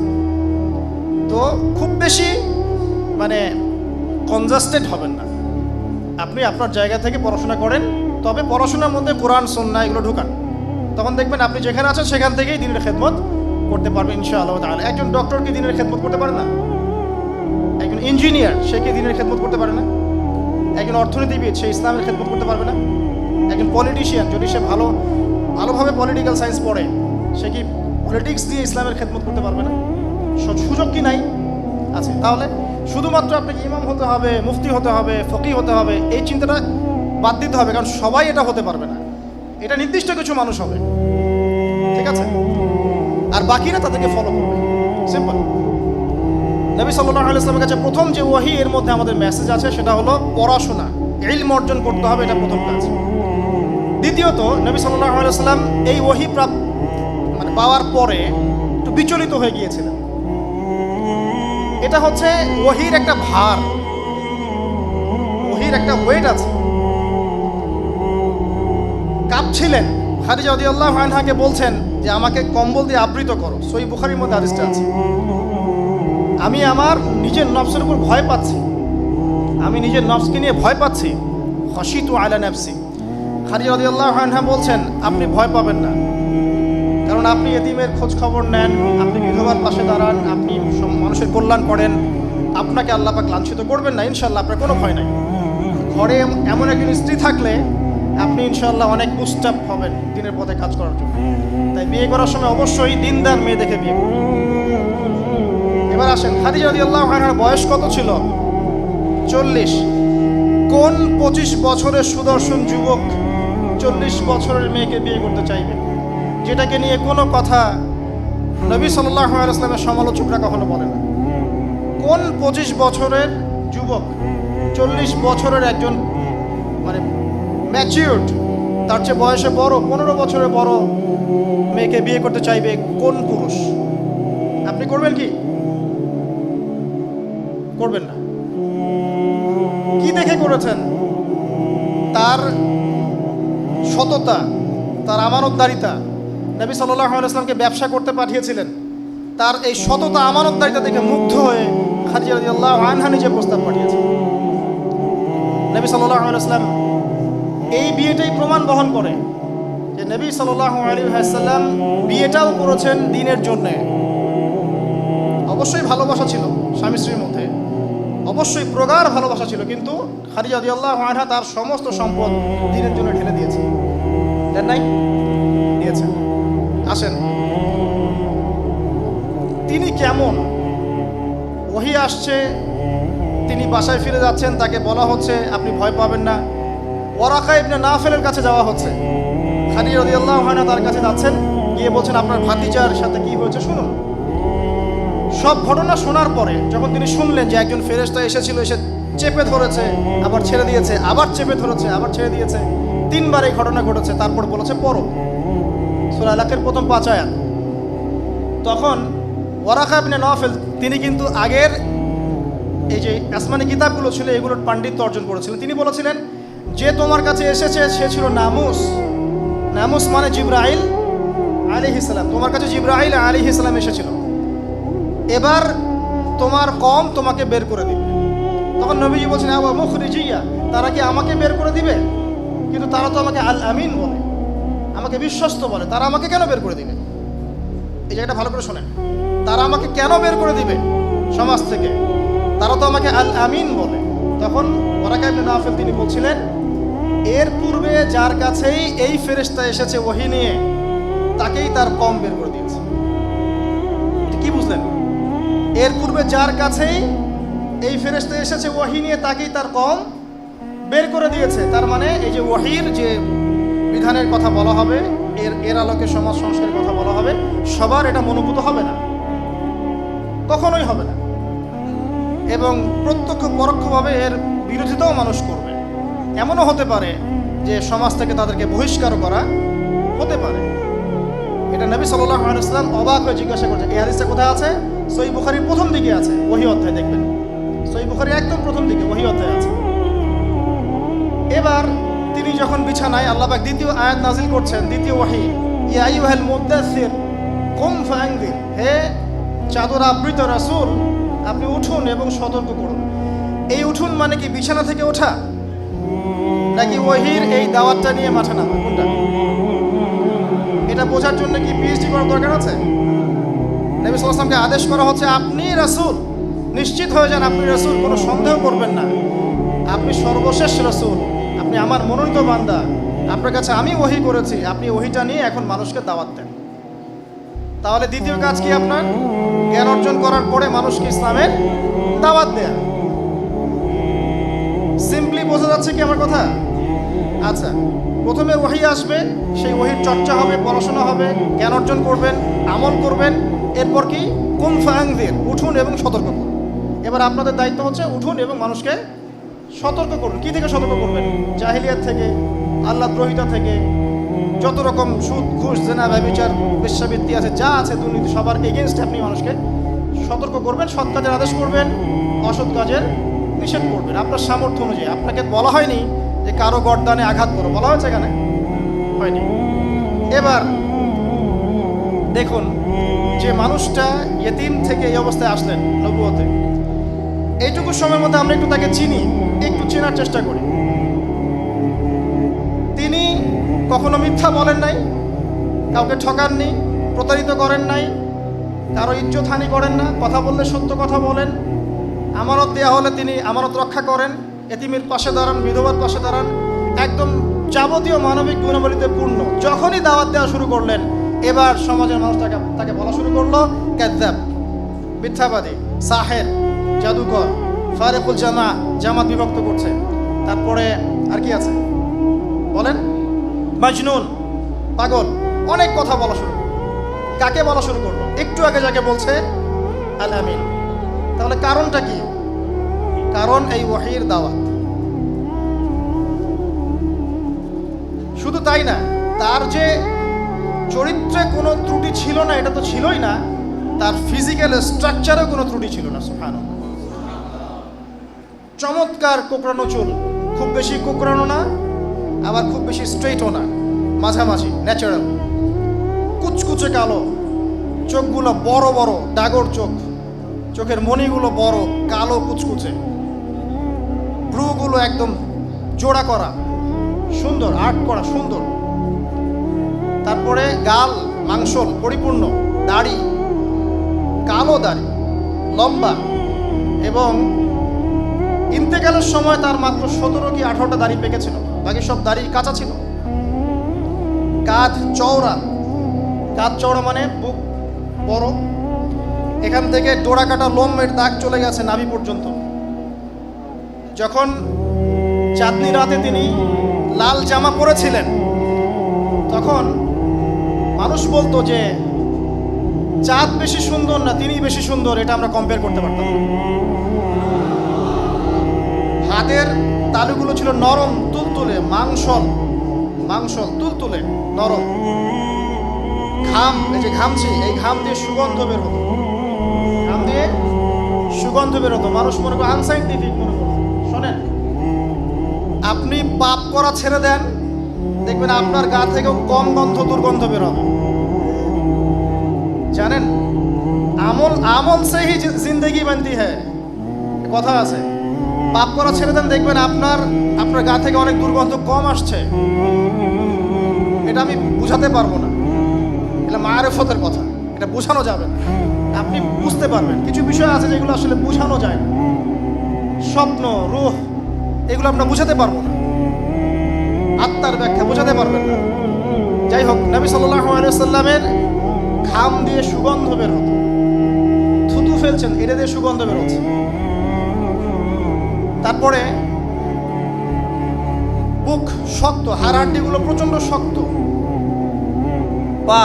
তো খুব বেশি মানে কনজাস্টেড হবেন না, আপনি আপনার জায়গা থেকে পড়াশোনা করেন, তবে পড়াশোনার মধ্যে কোরআন সুন্নাহ এগুলো ঢুকান। তখন দেখবেন আপনি যেখানে আছেন সেখান থেকেই দ্বীনের খেদমত করতে পারবেন ইনশাআল্লাহ তাআলা। একজন ডক্টর কি দ্বীনের খেদমত করতে পারে না? একজন ইঞ্জিনিয়ার সে কি দ্বীনের খেদমত করতে পারে না? একজন অর্থনীতিবিদ সে ইসলামের খেদমত করতে পারবে না? একজন পলিটিশিয়ান যদি সে ভালোভাবে পলিটিক্যাল সায়েন্স পড়ে সে কি পলিটিক্স দিয়ে ইসলামের খেদমত করতে পারবে না? সুযোগ কি নাই? আছে। তাহলে শুধুমাত্র আপনাকে ইমাম হতে হবে, মুফতি হতে হবে, ফকি হতে হবে এই চিন্তাটা বাদ দিতে হবে, কারণ সবাই এটা হতে পারবে না। এটা নির্দিষ্ট কিছু মানুষ হবে, ঠিক আছে, আর বাকিরা তাদেরকে ফলো করবে। সিম্পল। নবী সাল্লাল্লাহু আলাইহি ওয়াসাল্লামের কাছে প্রথম যে ওয়াহি এর মধ্যে আমাদের মেসেজ আছে সেটা হলো পড়াশোনা, ইলম অর্জন করতে হবে, এটা প্রথম কাজ। দ্বিতীয়ত নবী সাল্লাল্লাহু আলাইহি ওয়াসাল্লাম এই ওয়াহি পাওয়ার পরে একটু বিচলিত হয়ে গিয়েছিলেন। এটা হচ্ছে ওয়াহির একটা ভার, ওয়াহির একটা ওয়েট আছে। কাঁপছিলেন। খাদিজা রাদিয়াল্লাহু আনহাকে বলছেন যে আমাকে কম্বল দিয়ে আবৃত করো। সহিহ বুখারীর মধ্যে হাদিসটা আছে। আমি আমার নিজের নফসের উপর ভয় পাচ্ছি, আমি নিজের নফসকে নিয়ে ভয় পাচ্ছি। খাশিতু আলা নাফসি। খাদিজা রাদিয়াল্লাহু আনহা বলছেন আপনি ভয় পাবেন না, কারণ আপনি এতিমের খোঁজ খবর নেন, আপনি বিধবার পাশে দাঁড়ান, আপনি মানুষের কল্যাণ করেন, আপনাকে আল্লাহ পাক লাঞ্ছিত করবেন না ইনশাআল্লাহ, আপনার কোনো ভয় নাই। ঘরে এমন একজন স্ত্রী থাকলে আপনি ইনশাআল্লাহ অনেক বুস্টাপ হবেন দিনের পথে কাজ করার জন্য। তাই বিয়ে করার সময় অবশ্যই দিনদার মেয়ে দেখে বিয়ে করবেন। এবার আসেন, খাদিজা রাদিয়াল্লাহু আনহার বয়স কত ছিল? 40। কোন 25 বছরের সুদর্শন যুবক 40 বছরের মেয়েকে বিয়ে করতে চাইবে, যেটাকে নিয়ে কোনো কথা নবী সাল্লাল্লাহু আলাইহি ওয়াসাল্লামের সমালোচকরা কখনো বলে না? কোন 25 বছরের যুবক 40 বছরের একজন মানে ম্যাচিউরড, তার চেয়ে বয়সে বড় 15 বছরের বড় মেয়েকে বিয়ে করতে চাইবে কোন পুরুষ? আপনি করবেন কি? করবেন না। কি দেখে করেছেন? তার সততা, তার আমানতদারিতা। নবী সাল্লাল্লাহু আলাইহি ওয়াসাল্লামকে ব্যবসা করতে পাঠিয়েছিলেন, তার এই সততা আমানতদারিতা দেখে মুগ্ধ হয়ে খাদিজা রাদিয়াল্লাহু আনহা নিজে প্রস্তাব পাঠিয়েছেন। নবী সাল্লাল্লাহু আলাইহি ওয়াসাল্লাম এই বিয়েটাই প্রমাণ বহন করে যে নবী সাল্লাল্লাহু আলাইহি ওয়াসাল্লাম বিয়েটাও করেছেন দ্বীনের জন্য। অবশ্যই ভালোবাসা ছিল স্বামী স্ত্রীর মধ্যে, অবশ্যই প্রগাঢ় ভালোবাসা ছিল, কিন্তু খাদিজা রাদিয়াল্লাহু আনহা তার সমস্ত সম্পদ দ্বীনের জন্য ঢেলে দিয়েছে। দেন নাই? দিয়েছেন। আসেন, তিনি কেমন? ওহী আসছে, তিনি বাসায় ফিরে যাচ্ছেন, তাকে বলা হচ্ছে আপনি ভয় পাবেন না। ওয়ারাকা ইবনে নাফেলের কাছে যাওয়া হচ্ছে। খাদিজা রাদিয়াল্লাহু আনহা তার কাছে যাচ্ছেন, গিয়ে বলছেন আপনার ভাতিজার সাথে কি হয়েছে শুনুন। সব ঘটনা শোনার পরে যখন তিনি শুনলেন যে একজন ফেরেশতা এসেছিল, এসে চেপে ধরেছে, আবার ছেড়ে দিয়েছে, আবার চেপে ধরেছে, আবার ছেড়ে দিয়েছে, 3 বার এই ঘটনা ঘটেছে, তারপর বলেছে পড়ো সূরা আলাকের প্রথম 5 আয়াত। তখন ওয়ারাকা ইবনে নাফেল তিনি কিন্তু আগের এই যে আসমানি কিতাবগুলো ছিল এগুলোর পাণ্ডিত্য অর্জন করেছিলেন। তিনি বলেছিলেন যে তোমার কাছে এসেছে সে ছিল নামুস। নামুস মানে জিবরাইল আলাইহিস সালাম। তোমার কাছে জিবরাইল আলাইহিস সালাম এসেছিল, এবার তোমার কওম তোমাকে বের করে দিবে। তখন নবীজি বলছেন আওয়া মুখরিজিয়া, তারা কি আমাকে বের করে দিবে? কিন্তু তারা তো আমাকে আল আমিন বলে, আমাকে বিশ্বস্ত বলে, তারা আমাকে কেন বের করে দিবে? এই জায়গাটা ভালো করে শোনেন, তারা আমাকে কেন বের করে দিবে সমাজ থেকে? তারা তো আমাকে আল আমিন বলে। তখন ওয়ারাকা ইবনে নাফেল তিনি বলছিলেন এর পূর্বে যার কাছেই এই ফেরেশতা এসেছে ওহী নিয়ে, তাকেই তার কওম বের করে দিয়েছে। কি বুঝলেন? এর পূর্বে যার কাছেই এই ফেরেশতা এসেছে ওহী নিয়ে, তাকেই তার কওম বের করে দিয়েছে। তার মানে এই যে ওহীর যে বিধানের কথা বলা হবে, এর আলোকে সমাজ সংস্কারের কথা বলা হবে, সবার এটা মনোভূত হবে না, কখনোই হবে না। এবং প্রত্যক্ষ পরোক্ষভাবে এর বিরোধিতাও মানুষ করবে। এমনও হতে পারে যে সমাজ থেকে তাদেরকে বহিষ্কার করা হতে পারে। এটা নবী সাল্লাল্লাহু আলাইহি ওয়াসাল্লাম অবাক হয়ে জিজ্ঞাসা করছে। এই হাদিসটা কোথায় আছে? সহিহ বুখারীর প্রথম দিকে আছে, ওহী অধ্যায় দেখবেন। সহিহ বুখারী একদম প্রথম দিকে ওহী অধ্যায় আছে। এবার তিনি যখন বিছানায়, আল্লাহ পাক দ্বিতীয় আয়াত নাজিল করছেন, দ্বিতীয় ওয়াহি, ইয়া আইয়ুহাল মুদ্দাসসির কুম ফাআনযির, হে চাদর আবৃত রাসূল আপনি উঠুন এবং সতর্ক করুন। এই উঠুন মানে কি বিছানা থেকে ওঠা, নাকি ওয়াহির এই দাওয়াতটা নিয়ে মাঠে নামা? কোনটা? এটা বোঝার জন্য কি পিএইচডি করার দরকার আছে? নবী সাল্লাল্লাহু আলাইহি ওয়াসাল্লামকে আদেশ করা হচ্ছে আপনি রাসূল, নিশ্চিত হয়ে যান আপনি রাসূল, কোনো সন্দেহ করবেন না, আপনি সর্বশেষ রাসূল, আপনি আমার মনোনীত বান্দা, আপনার কাছে আমি ওহী করেছি, আপনি ওহীটা নিয়ে এখন মানুষকে দাওয়াত দেন। তাহলে দ্বিতীয় কাজ কি আপনার? জ্ঞান অর্জন করার পরে মানুষকে ইসলামের দাওয়াত দেয়া। সিম্পলি বোঝা যাচ্ছে কি আমার কথা? আচ্ছা, প্রথমে ওহী আসবে, সেই ওহীর চর্চা হবে, পড়াশোনা হবে, জ্ঞান অর্জন করবেন, আমল করবেন। এরপর কি? কুম ফাআনযির, উঠুন এবং সতর্ক করুন। এবার আপনাদের দায়িত্ব হচ্ছে উঠুন এবং মানুষকে সতর্ক করুন। কি থেকে সতর্ক করবেন? জাহিলিয়াত থেকে, আল্লাহদ্রোহিতা থেকে, যত রকম সুদ, ঘুষ, জেনা, ব্যভিচার, বেশ্যাবৃত্তি আছে, যা আছে দুর্নীতি, সবার এগেনস্টে আপনি মানুষকে সতর্ক করবেন, সৎ কাজের আদেশ করবেন, অসৎ কাজের নিষেধ করবেন আপনার সামর্থ্য অনুযায়ী। আপনাকে বলা হয়নি যে কারো গর্দানে আঘাত করো, বলা হয়েছে এখানে? হয়নি। এবার দেখুন, যে মানুষটা ইয়েতিম থেকে এই অবস্থায় আসলেন নবুয়তে, এইটুকু সময়ের মধ্যে আমরা একটু তাকে চিনি, একটু চেনার চেষ্টা করি। তিনি কখনো মিথ্যা বলেন নাই, কাউকে ঠকাননি, প্রতারিত করেন নাই, কারো ইজ্জতহানি করেন না, কথা বললে সত্য কথা বলেন, আমানত দেওয়া হলে তিনি আমানত রক্ষা করেন, এতিমের পাশে দাঁড়ান, বিধবার পাশে দাঁড়ান, একদম যাবতীয় মানবিক গুণাবলীতে পূর্ণ। যখনই দাওয়াত দেওয়া শুরু করলেন, এবার সমাজের মানুষ তাকে বলা শুরু করলো কাযযাব, মিথ্যাবাদী, সাহের, জাদুকর, ফারিকুল জামাত বিভক্ত করছে। তারপরে আর কি আছে বলেন? মাজনুন, পাগল, অনেক কথা বলা শুরু করলো। কাকে বলা শুরু করলো? একটু আগে যাকে বলছে আল আমিন। তাহলে কারণটা কি? কারণ এই ওহীর দাওয়াত। শুধু তাই না, তার যে চরিত্রে কোনো ত্রুটি ছিল না এটা তো ছিলই না, তার ফিজিক্যাল স্ট্রাকচারেও কোনো ত্রুটি ছিল না। সুবহানাল্লাহ। চমৎকার কোকড়ানো চুল, খুব বেশি কোকড়ানো না, আবার খুব বেশি স্ট্রেইটও না, মাঝামাঝি, ন্যাচারাল, কুচকুচে কালো, চোখগুলো বড় বড়, ডাগর চোখ, চোখের মণিগুলো বড়, কালো কুচকুচে, ভ্রুগুলো একদম জোড়া করা, সুন্দর, আর্ট করা, সুন্দর। তারপরে গাল মাংসল, পরিপূর্ণ, দাড়ি, কালো দাড়ি, লম্বা, এবং ইন্তেকালের সময় তার মাত্র 17 কি 18টা দাড়ি পেকেছিল, বাকি সব দাড়ি কাঁচা ছিল। কাঁধ চওড়া, কাঁধ চওড়া মানে বুক বড়, এখান থেকে ডোরা কাটা লোমের দাগ চলে গেছে নাভি পর্যন্ত। যখন চাঁদনি রাতে তিনি লাল জামা পরেছিলেন, তখন মানুষ বলতো যে চাঁদ বেশি সুন্দর না তিনি বেশি সুন্দর, এটা আমরা কম্পেয়ার করতে পারতাম। হাতের তালুগুলো ছিল নরম, তুলতুলে, মাংসল, তুলতুলে, নরম। ঘাম, এই যে ঘামছি, এই ঘাম দিয়ে সুগন্ধ বের হতো, ঘাম দিয়ে সুগন্ধ বের হতো। মানুষ মনে করে আনসাইন্টিফিক মনে করতো। শোনেন, আপনি পাপ করা ছেড়ে দেন, দেখবেন আপনার গা থেকেও কম গন্ধ, দুর্গন্ধ বের হবে। জানেন, আমল সে হি জিন্দেগি বানতি হ্যায়, কথা আছে। পাপ করা ছেড়ে দেন, দেখবেন আপনার গা থেকে অনেক দুর্গন্ধ কম আসছে। এটা আমি বুঝাতে পারবো না, এটা মারেফতের কথা, এটা বোঝানো যাবে না। আপনি বুঝতে পারবেন, কিছু বিষয় আছে যেগুলো আসলে বোঝানো যায় না। স্বপ্ন, রূহ, এগুলো আমরা বুঝাতে পারবো না, আত্মার ব্যাখ্যা বোঝাতে পারবেন না। যাই হোক, নবী সাল্লাল্লাহু আলাইহি ওয়াসাল্লামের ঘাম দিয়ে সুগন্ধ বের হতো, থুতু ফেলছেন, এটা দিয়ে সুগন্ধ বের হচ্ছে। তারপরে বুক শক্ত, হাড়গুলো প্রচন্ড শক্ত, পা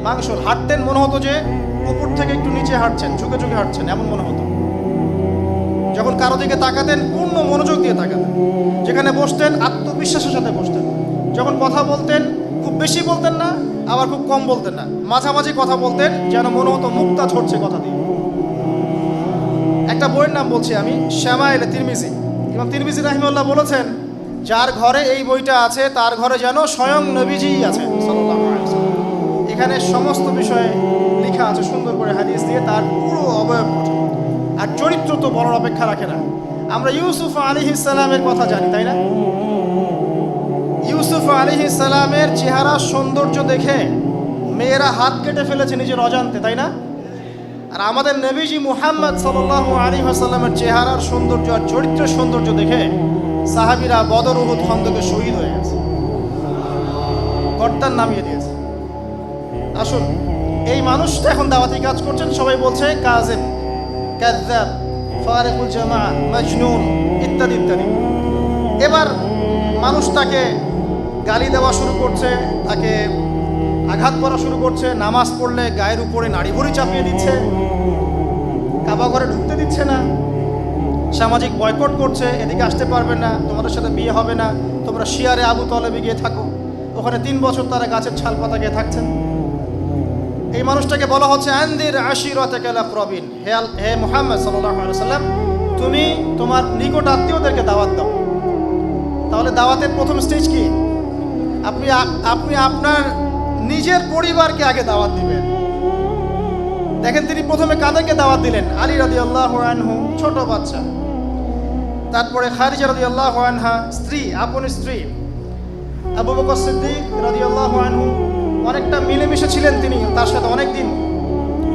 মাংসল, হাঁটতেন মনে হতো যে উপর থেকে একটু নিচে হাঁটছেন, ঝুঁকে ঝুঁকে হাঁটছেন, এমন মনে হতো। যখন কারো দিকে তাকাতেন পূর্ণ মনোযোগ দিয়ে তাকাতেন, যেখানে বসতেন আত্মবিশ্বাসের সাথে বসতেন। যখন কথা বলতেন খুব বেশি বলতেন না, আবার খুব কম বলতেন না, মাঝামাঝি কথা বলতেন, যেন মনে হতো মুক্তা ঝরছে কথা দিয়ে। একটা বইয়ের নাম বলছি আমি, শামায়েল তিরমিজি। ইমাম তিরমিজি রাহিমাহুল্লাহ বলেছেন, যার ঘরে এই বইটা আছে তার ঘরে যেন স্বয়ং নবীজিই আছে সাল্লাল্লাহু আলাইহি ওয়াসাল্লাম। এখানে সমস্ত বিষয়ে লেখা আছে সুন্দর করে হাদিস দিয়ে, তার পুরো অবয়ব গঠন আর চরিত্র তো বলার অপেক্ষা রাখে না। আমরা ইউসুফ আলাইহিস সালামের কথা জানি, তাই না? ইউসুফ আলাইহিস সালামের চেহারা সৌন্দর্য দেখে মেয়েরা হাত কেটে ফেলেছে নিজের অজান্তে, তাই না? আর আমাদের নবীজি মুহাম্মদ সাল্লাল্লাহু আলাইহি ওয়াসাল্লামের চেহারার সৌন্দর্য আর চরিত্রের সৌন্দর্য দেখে সাহাবীরা বদর উহুদ খন্দকে শহীদ হয়ে গেছে, কর্তার নামিয়ে দিয়েছে। আসুন, এই মানুষটা এখন দাওয়াতি কাজ করছেন, সবাই বলছে কাযিব, কাযযাব, ফারিকুল জামা, মাজনুন ইত্যাদি ইত্যাদি। এবার মানুষ তাকে গালি দেওয়া শুরু করছে, তাকে আঘাত করা শুরু করছে, নামাজ পড়লে গায়ের উপরে নাড়ি ভুড়ি চাপিয়ে দিচ্ছে, কাবা ঘরে ঢুকতে দিচ্ছে না, সামাজিক বয়কট করছে, এদিকে আসতে পারবে না, তোমাদের সাথে বিয়ে হবে না, তোমরা শিয়ারে আবু তলেবে গিয়ে থাকো। ওখানে 3 বছর তারা গাছের ছাল পাতা গিয়ে থাকছেন। এই মানুষটাকে বলা হচ্ছে আনদির আশিরাতাকাল আকরাবিন, হে মুহাম্মদ সাল্লাল্লাহু আলাইহি ওয়াসাল্লাম, তুমি তোমার নিকট আত্মীয়দেরকে দাওয়াত দাও। তাহলে দাওয়াতের প্রথম স্টেজ কি? আপনি আপনার নিজের পরিবারকে আগে দাওয়াত দিবেন। দেখেন তিনি প্রথমে কাদেরকে দাওয়াত দিলেন? আলী রাদিয়াল্লাহু আনহু, ছোট বাচ্চা। তারপরে খাদিজা রাদিয়াল্লাহু আনহা, স্ত্রী, আপন স্ত্রী। আবু বকর সিদ্দিক রাদিয়াল্লাহু আনহু, অনেকটা মিলেমিশে ছিলেন তিনি, তার সাথে অনেক দিন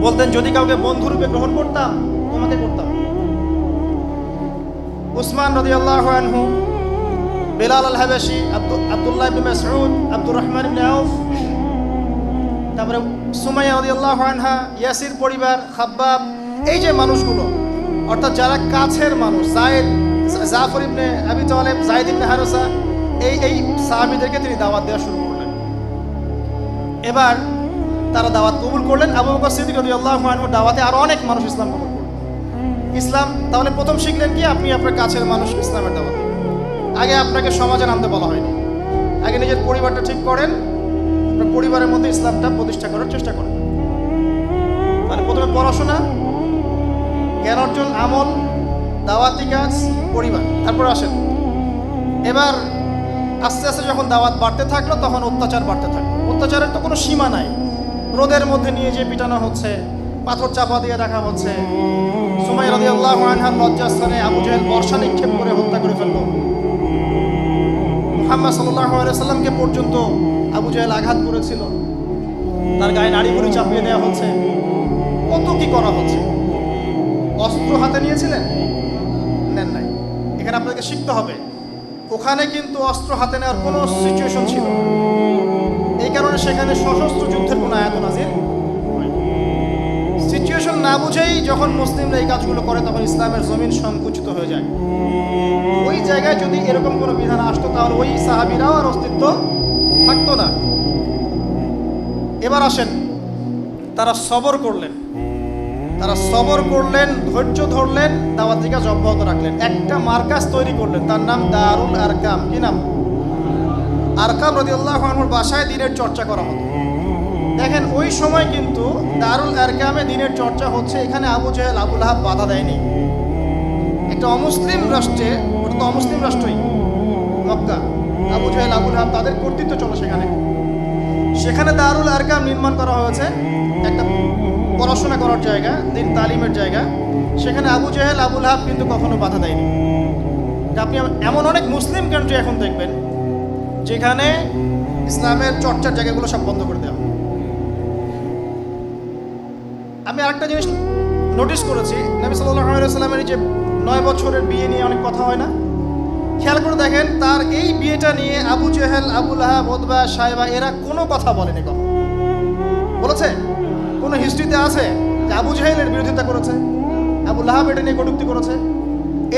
বলতেন যদি কাউকে বন্ধুরূপে গ্রহণ করতাম তোমাকে করতাম। উসমান রাদিয়াল্লাহু আনহু, বেলাল আল হাবাশি, আব্দুল্লাহ ইবনে মাসউদ, আব্দুর রহমান ইবনে আউফ, তারপরে সুমাইয়া রাদিয়াল্লাহু আনহা, ইয়াসির পরিবার, খাব্বাব, এই যে মানুষগুলো অর্থাৎ যারা কাছের মানুষ, জাফর ইবনে আবি তালেব, যায়েদ ইবনে হারেসা, এই সাহাবীদেরকে তিনি দাওয়াত দেওয়া শুরু করলেন। এবার তারা দাওয়াত কবুল করলেন। আবু বকর সিদ্দিক রাদিয়াল্লাহু আনহু দাওয়াতে আরো অনেক মানুষ ইসলাম কবুল করলেন। ইসলাম তাহলে প্রথম শিখলেন কি? আপনি আপনার কাছের মানুষ ইসলামের দাওয়াত দিন। আগে আপনাকে সমাজে নামতে বলা হয়নি, আগে নিজের পরিবারটা ঠিক করেন, আপনার পরিবারের মধ্যে ইসলামটা প্রতিষ্ঠা করার চেষ্টা করেন। মানে প্রথমে পড়াশোনা, জ্ঞান অর্জন, আমল, দাওয়াতি কাজ, পরিবার, তারপর আসেন। এবার আস্তে আস্তে যখন দাওয়াত বাড়তে থাকলো তখন অত্যাচার বাড়তে থাকলো। অত্যাচারের তো কোনো সীমা নাই। রোদের মধ্যে নিয়ে যেয়ে পিটানো হচ্ছে, পাথর চাপা দিয়ে রাখা হচ্ছে। সুমাইয়া রাদিয়াল্লাহু আনহার লজ্জাস্থানে আবু জাহেল বর্ষা নিক্ষেপ করে হত্যা করে ফেললো। মুহাম্মদ সাল্লাল্লাহু আলাইহি ওয়াসাল্লামকে পর্যন্ত আবু জাহেল আঘাত করেছিল, তার গায়ে নাড়ি ভুড়ি চাপিয়ে দেওয়া হচ্ছে। কত কি করা হচ্ছে। অস্ত্র হাতে নিয়েছিলেন? নেন নাই। এখানে আপনাকে শিখতে হবে, ওখানে কিন্তু অস্ত্র হাতে নেওয়ার কোনো সিচুয়েশন ছিল না। এই কারণে সেখানে সশস্ত্র যুদ্ধের কোনো আয়াত নাযিল হয়নি। সিচুয়েশন না বুঝেই যখন মুসলিমরা এই কাজগুলো করে তখন ইসলামের জমিন সংকুচিত হয়ে যায়। ওই জায়গায় যদি এরকম কোনো বিধান আসতো তাহলে ওই সাহাবীরাও আর অস্তিত্ব থাকতো না। এবার আসেন, তারা সবর করলেন, ধৈর্য ধরলেন, দাওয়াতি কাজ অব্যাহত রাখলেন। একটা মার্কাজ তৈরি করলেন, তার নাম দারুল আরকাম। কি নাম? আরকাম রাদিয়াল্লাহু আনহুর বাসায় দ্বীনের চর্চা করা হতো। দেখেন ওই সময় কিন্তু দারুল আরকামে দ্বীনের চর্চা হচ্ছে, এখানে আবু জাহেল, আবু লাহাব বাধা দেয়নি। একটা অমুসলিম রাষ্ট্রে, ওটা তো অমুসলিম রাষ্ট্রই মক্কা, আবু জাহেল, আবু লাহাব তাদের কর্তৃত্ব চলে সেখানে দারুল আরকাম নির্মাণ করা হয়েছে, একটা পড়াশোনা করার জায়গা, দিন তালিমের জায়গা। সেখানে আবু জাহেল, আবু লাহাব কিন্তু কখনো বাধা দেয়নি। আপনি এমন অনেক মুসলিম কান্ট্রি এখন দেখবেন যেখানে ইসলামের চর্চার জায়গাগুলো সব বন্ধ করে দেওয়া। আমি আরেকটা জিনিস নোটিস করেছি, নবী সাল্লাল্লাহু আলাইহি ওয়াসাল্লামের যে 9 বছরের বিয়ে নিয়ে অনেক কথা হয় না, খেয়াল করে দেখেন তার এই বিয়েটা নিয়ে আবু জাহেল, আবু লাহাব, উতবা, সাইবা এরা কোনো কথা বলেনি। কখন বলেছে? কোনো হিস্ট্রিতে আছে যে আবু জাহেলের বিরোধিতা করেছে, আবু লাহাব এটা নিয়ে কটূক্তি করেছে?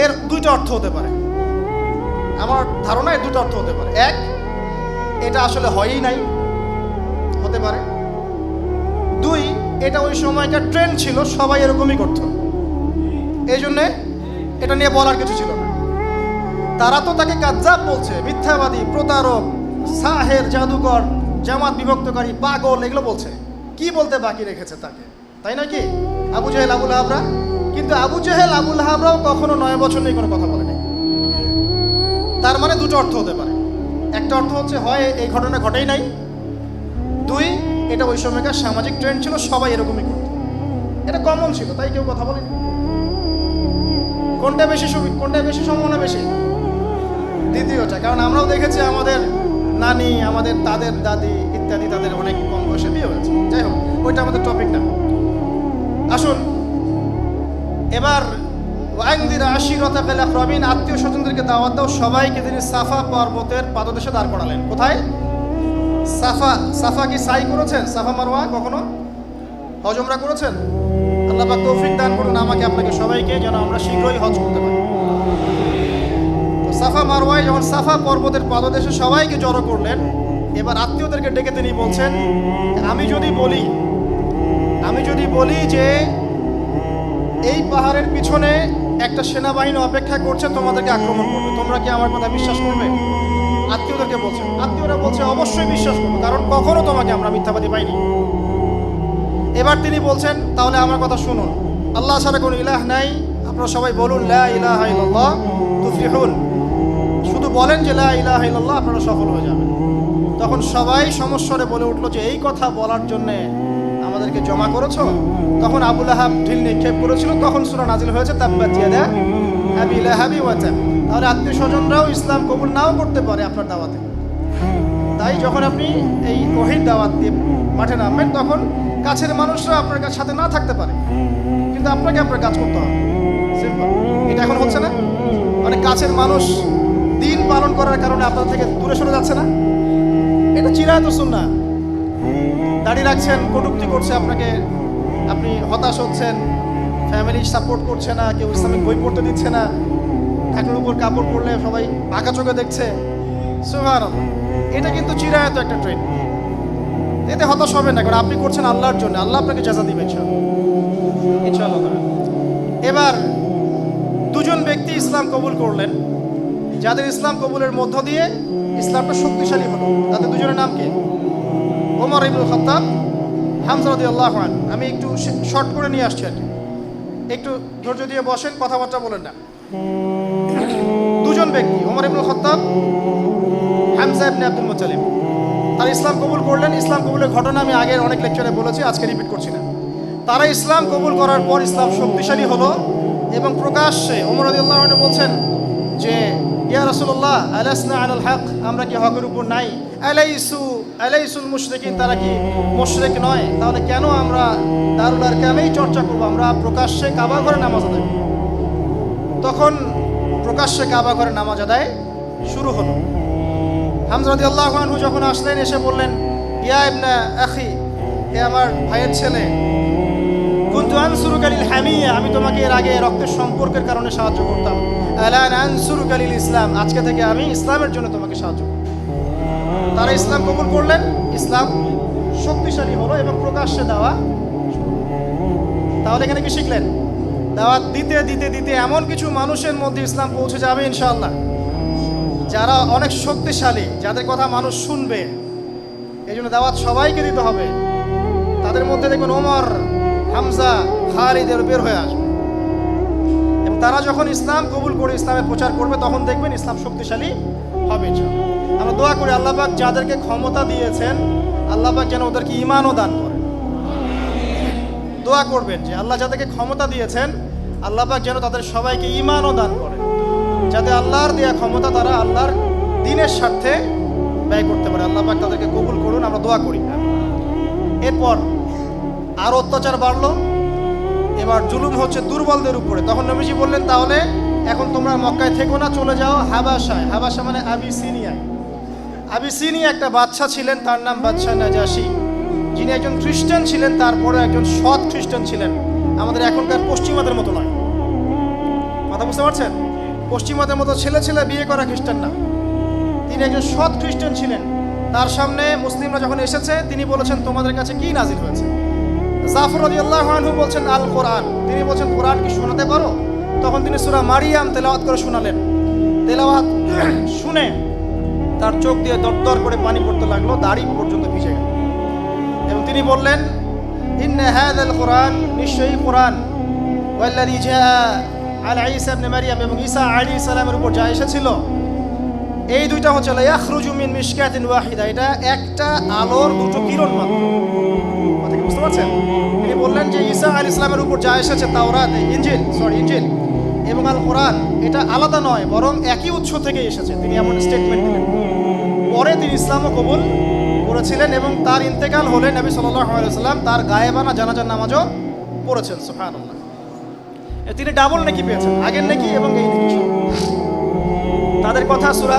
এর দুইটা অর্থ হতে পারে, আমার ধারণায় দুটো অর্থ হতে পারে। এক, এটা আসলে হয়ই নাই, হতে পারে। দুই, এটা ওই সময়কার ট্রেন্ড ছিল, সবাই এরকমই করত, এই জন্যে এটা নিয়ে বলার কিছু ছিল না। তারা তো তাকে কাজ্জাব বলছে, মিথ্যাবাদী, প্রতারক, সাহের, জাদুকর, জামাত বিভক্তকারী, পাগল, এগুলো বলছে। কি বলতে বাকি রেখেছে তাকে, তাই না? কি আবু জাহেল, আবু লাহাবরা? কিন্তু আবু জাহেল, আবু লাহাবরাও কখনো 9 বছর নিয়ে কোনো কথা বলেনি। তার মানে দুটো অর্থ হতে পারে। একটা অর্থ হচ্ছে হয় এই ঘটনা ঘটেই নাই, দুই এটা ওই সময়কার সামাজিক ট্রেন্ড ছিল, সবাই এরকমই করত, এটা কমন ছিল, তাই কেউ কথা বলেনি। কোনটা বেশি সম্ভাবনা বেশি? দ্বিতীয়টা। কারণ আমরাও দেখেছি আমাদের নানি, আমাদের তাদের দাদি ইত্যাদি, তাদের অনেক কম বয়সে বিয়ে হয়েছে। যাই হোক, ওইটা আমাদের টপিক না। আসুন এবার আত্মীয় স্বজনদেরকে দাওয়াত দাও। সবাইকে তিনি সাফা পর্বতের পাদদেশে দাঁড় করালেন। কোথায়? সাফা কি সাই করেছেন? সাফা মারওয়া কখনো হজ উমরা করেছেন? আল্লাহ পাক তৌফিক দান করুন আমাকে আপনাকে সবাইকে, যেন আমরা শীঘ্রই হজ করতে পারি। তো সাফা মারওয়ায় যখন সাফা পর্বতের পাদদেশে সবাইকে জড়ো করলেন, এবার আত্মীয়দেরকে ডেকে তিনি বলছেন, আমি যদি বলি যে এই পাহাড়ের পিছনে একটা সেনাবাহিনী অপেক্ষা করছে তোমাদেরকে আক্রমণ করবে, তোমরা কি আমার কথা বিশ্বাস করবে? আত্মীয়দেরকে বলছেন। আত্মীয়রা বলছে অবশ্যই বিশ্বাস করবো, কারণ কখনো তোমাকে আমরা মিথ্যাবাদী পাইনি। এবার তিনি বলছেন, তাহলে আমার কথা শুনুন, আল্লাহ ছাড়া কোনো ইলাহ নাই, আপনারা সবাই বলুন লা ইলাহা ইল্লাল্লাহ তুফলিহুন। শুধু বলেন যে লা ইলাহা ইল্লাল্লাহ, আপনারা সফল হয়ে যাবেন। তখন সবাই সমস্বরে বলে উঠলো যে এই কথা বলার জন্যে আমাদেরকে জমা করেছো? তখন আবু লাহাব ঢিল নিক্ষেপ করেছিল, তখন সূরা নাজিল হয়েছে তাব্বাত ইয়াদা আবি লাহাবি ওয়া তাব। তাহলে আত্মীয় স্বজনরাও ইসলাম কবুল নাও করতে পারে আপনার দাওয়াতে। তাই যখন আপনি এই ওহীর দাওয়াত দিয়ে মাঠে নামবেন, তখন কাছের মানুষরা আপনার সাথে না থাকতে পারে, কিন্তু আপনাকে আপনার কাজ করতে হবে। সিম্পল। এটা এখন হচ্ছে না? মানে কাছের মানুষ দিন পালন করার কারণে আপনার থেকে দূরে সরে যাচ্ছে না? এটা চিরায়ত সুন্নাহ। দাড়ি রাখছেন, কটূক্তি করছে আপনাকে, আপনি হতাশ হচ্ছেন, ফ্যামিলি সাপোর্ট করছে না, কেউ ইসলামিক বই পড়তে দিচ্ছে না, ঢাকের উপর কাপড় পরলে সবাই বাঁকা চোখে দেখছে। সুবহানাল্লাহ, এটা কিন্তু চিরায়ত একটা ট্রেন্ড। এতে হতাশ হবেন না, কারণ আপনি করছেন আল্লাহর জন্য, আল্লাহ আপনাকে জাযা দিবেন ইনশাআল্লাহ। এবার দুজন ব্যক্তি ইসলাম কবুল করলেন, যাদের ইসলাম কবুলের মধ্য দিয়ে ইসলামটা শক্তিশালী হলো। তাদের দুজনের নাম কি? ওমর ইবনুল খাত্তাব, হামজা রাদিয়াল্লাহু আনহু। আমি একটু শর্ট করে নিয়ে আসছি, একটু ধৈর্য দিয়ে বসেন, কথাবার্তা বলেন না। দুজন ব্যক্তি, ওমর ইবনুল খাত্তাব, হামজা ইবনে আব্দুল মুত্তালিব, তারা ইসলাম কবুল করলেন। ইসলাম কবুলের ঘটনা আমি আগের অনেক লেকচারে বলেছি, আজকে রিপিট করছি না। তারা ইসলাম কবুল করার পর ইসলাম শক্তিশালী হলো এবং প্রকাশ্যে ওমর রাদিয়াল্লাহু আনহু বলছেন যে ইয়া রাসূলুল্লাহ আলাসনা আলাল হক, আমরা কি হকের উপর নাই? আলাইসুল মুশরিকিন, তারা কি মুশরিক নয়? তাহলে কেন আমরা দারুল আরকামেই চর্চা করব? আমরা প্রকাশ্যে কাবা ঘরে নামাজ আদায়। তখন প্রকাশ্যে কাবা ঘরে নামাজ আদায় শুরু হলো। হামজা রাদিয়াল্লাহু আনহু যখন আসলেন, এসে বললেন, ইয়া ইবনা আখি, হে আমার ভাইয়ের ছেলে, কুনতু আনসুরুকা লিল হামিয়া, আমি তোমাকে এর আগে রক্তের সম্পর্কের কারণে সাহায্য করতাম। আলান আনসুরুকা লিল ইসলাম, আজকে থেকে আমি ইসলামের জন্য তোমাকে সাহায্য করব। তারা ইসলাম কবুল করলেন, ইসলাম শক্তিশালী হলো এবং প্রকাশ্যে দেওয়া। তাহলে এখানে কি শিখলেন? দাওয়াত দিতে দিতে দিতে এমন কিছু মানুষের মধ্যে ইসলাম পৌঁছে যাবে ইনশাআল্লাহ, যারা অনেক শক্তিশালী, যাদের কথা মানুষ শুনবে। এই জন্য দাওয়াত সবাইকে দিতে হবে। তাদের মধ্যে দেখবেন ওমর, হামজা, খালিদ এর বের হয়ে আসবে এবং তারা যখন ইসলাম কবুল করে ইসলামের প্রচার করবে, তখন দেখবেন ইসলাম শক্তিশালী হবে ইনশাআল্লাহ। আমরা দোয়া করি আল্লাহ পাক যাদেরকে ক্ষমতা দিয়েছেন, আল্লাহ পাক যেন ওদেরকে ঈমানও দান করেন। দোয়া করবেন যে আল্লাহ যাদেরকে ক্ষমতা দিয়েছেন, আল্লাহ পাক যেন তাদের সবাইকে ঈমানও দান করেন, যাতে আল্লাহর দেয়া ক্ষমতা তারা আল্লাহর দ্বীনের স্বার্থে ব্যয় করতে পারে। আল্লাহ পাক তাদেরকে কবুল করুন, আমরা দোয়া করি। এরপর আর অত্যাচার বাড়লো, এবার জুলুম হচ্ছে দুর্বলদের উপরে। তখন নবীজি বললেন, তাহলে এখন তোমরা মক্কায় থেকো না, চলে যাও হাবাসায়। হাবাসা মানে আবিসিনিয়ায়। আবিসিনিয়া একটা বাদশা ছিলেন, তার নাম বাদশা নাজাশী, যিনি একজন খ্রিস্টান ছিলেন, তারপরে একজন সৎ খ্রিস্টান ছিলেন। আমাদের এখনকার পশ্চিমাদের মতো নয়, কথা বুঝতে পারছেন? পশ্চিমাদের মতো ছেলে ছেলে বিয়ে করা খ্রিস্টান না, তিনি একজন সৎ খ্রিস্টান ছিলেন। তার সামনে মুসলিমরা যখন এসেছে, তিনি বলেছেন, তোমাদের কাছে কি নাজিল হয়েছে? জাফর রাদিয়াল্লাহু আনহু বলছেন আল কোরআন। তিনি বলছেন, কোরআন কি শোনাতে পারো? তখন তিনি সূরা মারিয়াম তেলাওয়াত করে শোনালেন। তেলাওয়াত শুনে তার চোখ দিয়ে দরদর করে পানি পড়তে লাগলো, দাড়ি পর্যন্ত ভিজে গেল। এবং তিনি বললেন, ইন্না হাযাল কোরআন, নিশ্চয়ই কোরআন, ওয়াল্লাযী জাআ আলা ঈসা ইবনে মারইয়াম, এবং ঈসা আলাইহিস সালামের উপর যা এসেছিল, এই দুইটা হচ্ছে ইয়াখরুজু মিন মিশকাতিন ওয়াহিদা, এটা একটা আলোর দুটো কিরণ মাত্র। কথা কি বুঝতে পারছেন? তিনি বললেন যে ঈসা আলাইহিস সালামের উপর যা এসেছে তাওরাত, ইনজিল এবং আল কোরআন, এটা আলাদা নয়, বরং একই উৎস থেকে এসেছে। তিনি এমন স্টেটমেন্ট দিলেন। পরে তিনি ইসলামও কবুল করেছিলেন এবং তার ইন্তেকাল হলে নবী সাল্লাল্লাহু আলাইহি ওয়াসাল্লাম তার গায়েবানা জানাজার নামাজও পড়েছেন। সুবহানাল্লাহ। তিনি ডাবল নেকি পেয়েছেন, আগের নেকি এবং এই নেকি। তাদের কথা সূরা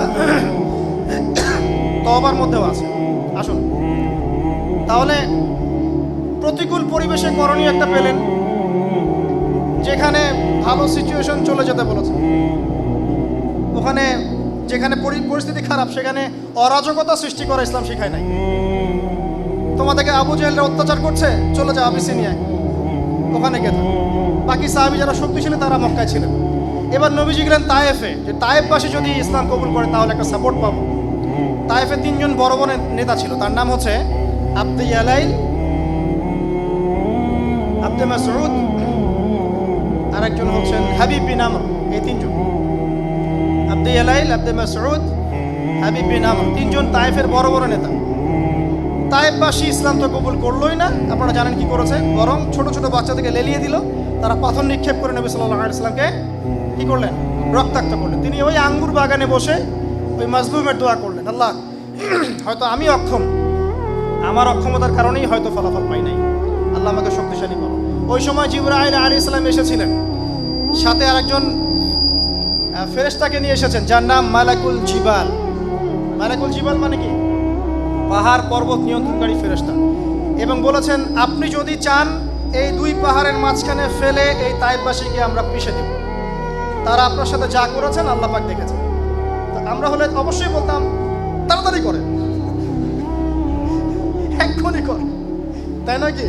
তওবার মধ্যেও আছে। আসুন তাহলে প্রতিকূল পরিবেশে করণীয় একটা পেলেন, যেখানে ভালো সিচুয়েশন চলে যেতে বলেছে, ওখানে যেখানে পরিস্থিতি খারাপ সেখানে অরাজকতা সৃষ্টি করা ইসলাম শিখায় নাই। তোমাদেরকে আবু জাহেলরা অত্যাচার করছে, চলে যাও আবিসিনিয়ায়, ওখানে গেছে। বাকি সাহাবী যারা শক্তিশালী তারা মক্কায় ছিলেন। এবার নবীজি গেলেন তায়েফে, যে তায়েফবাসী যদি ইসলাম কবুল করে তাহলে একটা সাপোর্ট পাবো। তায়েফে 3 জন বড় বড় নেতা ছিল, তার নাম হচ্ছে আব্দে ইয়ালাইল, আব্দে মাসউদ, আর একজন হচ্ছেন হাবিব বিন আমর। এই 3 জন, আব্দে ইয়ালাইল, আব্দে মাসউদ, হাবিব বিন আমর, 3 জন তায়েফের বড় বড় নেতা। তায়েফবাসী ইসলাম তো কবুল করলোই না, আপনারা জানেন কি করেছে, বরং ছোট ছোট বাচ্চাদেরকে লেলিয়ে দিল। তারা পাথর নিক্ষেপ করে নবী সাল্লাল্লাহু আলাইহি ওয়াসাল্লামকে কি করলেন, রক্তাক্ত করলেন। তিনি ওই আঙ্গুর বাগানে বসে ওই মাজলুমের দোয়া করলেন, আল্লাহ হয়তো আমি অক্ষম, আমার অক্ষমতার কারণেই হয়তো ফলাফল পাই নাই, আল্লাহ আমাকে শক্তিশালী করো। ওই সময় জিবরাইল আলাইহিস সালাম এসেছিলেন, সাথে আরেকজন ফেরেশতাকে নিয়ে এসেছেন যার নাম মালাকুল জিবাল। মালাকুল জিবাল মানে কি, পাহাড় পর্বত নিয়ন্ত্রণকারী ফেরেশতা। এবং বলেছেন আপনি যদি চান এই 2 পাহাড়ের মাঝখানে ফেলে এই তায়েফবাসীকে আমরা পিষে দেব। তারা আপনার সাথে যা করেছেন আল্লাহ পাক দেখেছেন। আমরা হলে অবশ্যই বলতাম তাড়াতাড়ি করেন, এক্ষুনি করেন, তাই নাকি?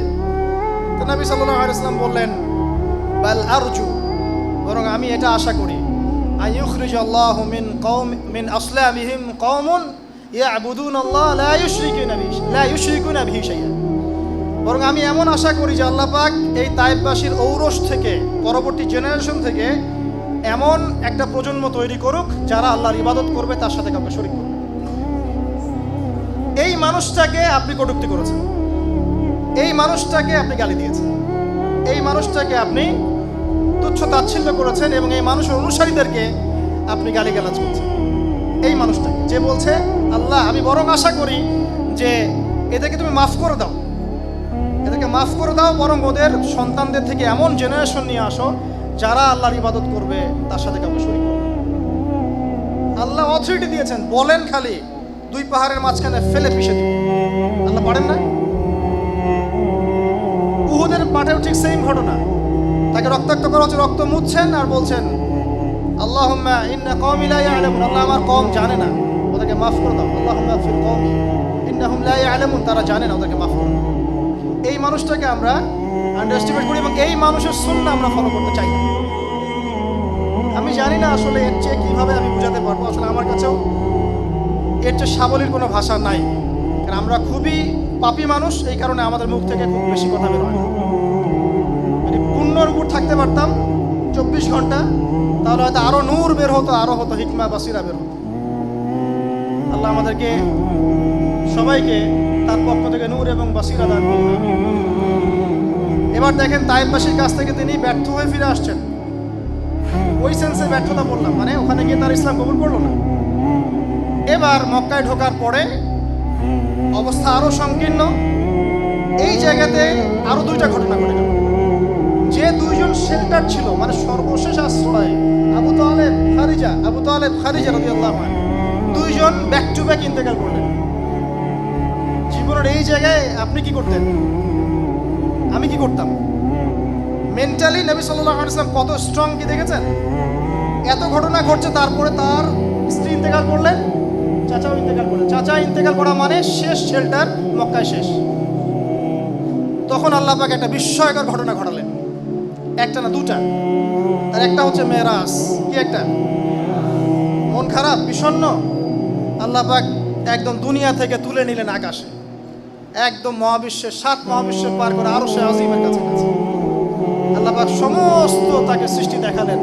তো নবী সাল্লাল্লাহু আলাইহি ওয়াসাল্লাম বললেন বাল আরজু, বরং আমি এটা আশা করি, আইয়ুখরিজাল্লাহু মিন আসলামিহিম কওমুন ইয়াবুদুনাল্লাহ লা ইউশরিকুনা বিহি শাইআ। বরং আমি এমন আশা করি যে আল্লাহ পাক এই তায়েফবাসীর ঔরস থেকে, পরবর্তী জেনারেশন থেকে এমন একটা প্রজন্ম তৈরি করুক যারা আল্লাহর ইবাদত করবে, তার সাথে কাউকে শরীক করবে। এই মানুষটাকে আপনি কটূক্তি করেছেন, এই মানুষটাকে আপনি গালি দিয়েছেন, এই মানুষটাকে আপনি তুচ্ছ তাচ্ছিল্য করেছেন এবং এই মানুষের অনুসারীদেরকে আপনি গালিগালাজ করছেন। এই মানুষটাকে যে বলছে আল্লাহ আমি বরং আশা করি যে এদেরকে তুমি মাফ করে দাও, এদেরকে মাফ করে দাও, বরং ওদের সন্তানদের থেকে এমন জেনারেশন নিয়ে আসো যারা আল্লাহর ইবাদত করবে, তার সাথে কাউকে শরীক করবে। আল্লাহ অথরিটি দিয়েছেন, বলেন খালি 2 পাহাড়ের মাঝখানে ফেলে পিষে দিন, আল্লাহ পারেন না? উহুদের মাঠেও ঠিক সেম ঘটনা, তাকে রক্তাক্ত করা হচ্ছে, রক্ত মুছছেন আর বলছেন আল্লাহুম্মা ইন্না কওমি লা ইয়ালামুন, আল্লাহ আমার কওম জানে না, ওদেরকে মাফ করে দাও। আল্লাহুম্মা ফিল কওমি ইন্নাহুম লা ইয়ালামুন, তারা জানে না, ওদেরকে মাফ করে দাও। এই মানুষটাকে আমরা আন্ডারএস্টিমেট করি এবং এই মানুষের সুন্নাহ আমরা ফলো করতে চাই না। আমি জানি না আসলে এর চেয়ে কীভাবে আমি বোঝাতে পারবো, আসলে আমার কাছেও এর চেয়ে সাবলীল কোনো ভাষা নাই, কারণ আমরা খুবই পাপী মানুষ, এই কারণে আমাদের মুখ থেকে খুব বেশি কথা বের হয় না। মানে পুণ্যর উপর থাকতে পারতাম 24 ঘন্টা, তাহলে হয়তো আরও নূর বের হতো, আরও হতো হিকমা বাসিরা বের হতো। আল্লাহ আমাদেরকে সবাইকে তার পক্ষ থেকে নূর এবং বাসিরা দান করুন। এবার দেখেন তায়েফবাসীর কাছ থেকে তিনি ব্যর্থ হয়ে ফিরে আসছেন। ওই সেন্সে ব্যর্থতা বললাম, মানে ওখানে গিয়ে তার ইসলাম কবুল করলো না। এবার মক্কায় ঢোকার পরে অবস্থা আরও সংকীর্ণ। এই জায়গাতে আরও 2টা ঘটনা ঘটে গেল। যে 2 জন শেল্টার ছিল, মানে সর্বশেষ আশ্রয়, আবু তালেব খারিজা রাদিয়াল্লাহু আনহু, 2 জন ব্যাক টু ব্যাক ইন্তেকাল করলেন। জীবনের এই জায়গায় আপনি কি করতেন, আমি কি করতাম? মেন্টালি নবী সাল্লাল্লাহু আলাইহি ওয়াসাল্লাম কত স্ট্রং কি দেখেছেন? এত ঘটনা ঘটছে, তারপরে তার স্ত্রী ইন্তেকাল করলেন, চাচাও ইন্তেকাল করলেন। চাচা ইন্তেকাল করা মানে শেষ শেল্টার মক্কায় শেষ। তখন আল্লাহ পাক একটা বিস্ময়কর ঘটনা ঘটালেন, একটা না 2টা। তার একটা হচ্ছে মেরাজ। কি একটা? মন খারাপ, বিষণ্ণ, আল্লাহ পাক একদম দুনিয়া থেকে তুলে নিলেন আকাশে, একদম মহাবিশ্বের 7 মহাবিশ্বের পার করে আরশে আজিমের কাছে কাছে আল্লাহ পাক সমস্ত তাকে সৃষ্টি দেখালেন,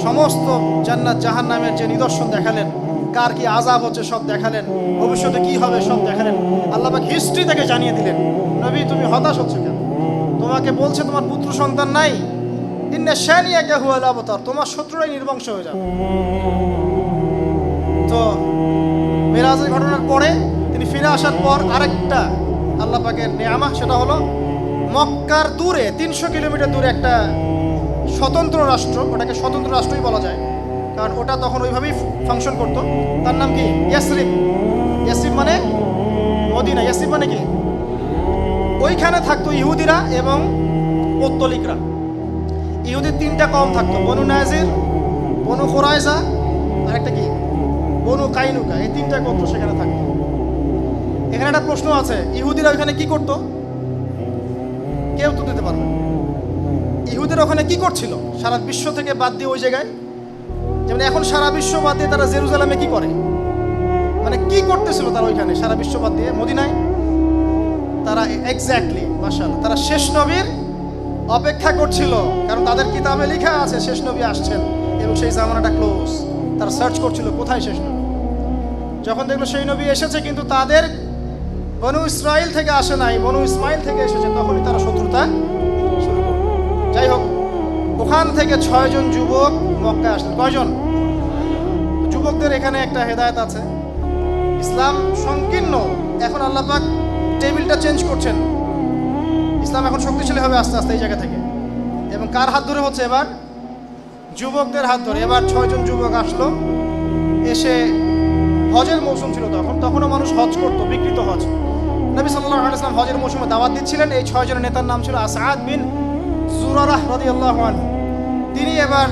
সমস্ত জান্নাত জাহান্নামের যে নিদর্শন দেখালেন, কার কি আযাব হচ্ছে সব দেখালেন, ভবিষ্যতে কি হবে সব দেখালেন। আল্লাহ পাক হিস্ট্রি থেকে জানিয়ে দিলেন, নবী তুমি হতাশ হচ্ছ কেন? তোমাকে বলছে তোমার পুত্র সন্তান নাই, ইন্না শানিয়াকা হুয়াল আবতার, তোমার শত্রুরাই নির্বংশ হয়ে যাবে। তো মেরাজের ঘটনার পরে তিনি ফিরে আসার পর আরেকটা আল্লাহ পাকের নেয়ামত, সেটা হলো মক্কার দূরে 300 কিলোমিটার দূরে একটা স্বতন্ত্র রাষ্ট্র, ওটাকে স্বতন্ত্র রাষ্ট্রই বলা যায় কারণ ওটা তখন ওইভাবেই ফাংশন করতো। তার নাম কি? ইয়াসরিব। ইয়াসরিব মানে মদিনা, ইয়াসরিব মানে কি? ওইখানে থাকতো ইহুদিরা এবং পৌত্তলিকরা। ইহুদির 3টা কওম থাকতো, বনু নাজির, বনু কুরাইজা আর একটা কি বনু কাইনুকা, এই 3টা গোত্র সেখানে থাকতো। এখানে একটা প্রশ্ন আছে, ইহুদিরা ওইখানে কি করতো? কেউ তো দিতে পারবে। ইহুদিরা ওখানে কি করছিল সারা বিশ্ব থেকে বাদ দিয়ে ওই জায়গায়? যেমন এখন সারা বিশ্ব বাদ দিয়ে তারা জেরুজালেমে কি করে, মানে কি করতেছিল তারা ওইখানে সারা বিশ্ব বাদ দিয়ে মদিনায়? তারা এক্স্যাক্টলি মাশাআল্লাহ, তারা শেষ নবীর অপেক্ষা করছিল, কারণ তাদের কিতাবে লেখা আছে শেষ নবী আসছেন এবং সেই জামানাটা ক্লোজ। তারা সার্চ করছিল কোথায় শেষ নবী। যখন দেখলো সেই নবী এসেছে কিন্তু তাদের বনু ইসরাইল থেকে আসে নাই, বনু ইসমাইল থেকে এসেছে, তখনই তারা শত্রুতা শুরু করল। যাই হোক, ওখান থেকে 6 জন যুবক মক্কায় আসলেন। কয়জন? যুবকদের এখানে একটা হেদায়েত আছে, ইসলাম সংকীর্ণ, এখন আল্লাহ পাক টেবিলটা চেঞ্জ করছেন, ইসলাম এখন শক্তিশালী হবে আস্তে আস্তে এই জায়গা থেকে। এবং কার হাত ধরে হচ্ছে? এবার যুবকদের হাত ধরে। এবার 6 জন যুবক আসলো, এসে হজের মৌসুম ছিল তখনও মানুষ হজ করতো, বিকৃত হজ। নবী সাল্লাল্লাহু আলাইহি ওয়াসাল্লাম হজের মৌসুমে দাওয়াত দিচ্ছিলেন। এই 6 জনের নেতার নাম ছিল আসাদ বিন জুরারাহ রাদিয়াল্লাহু আনহু। তিনি এবার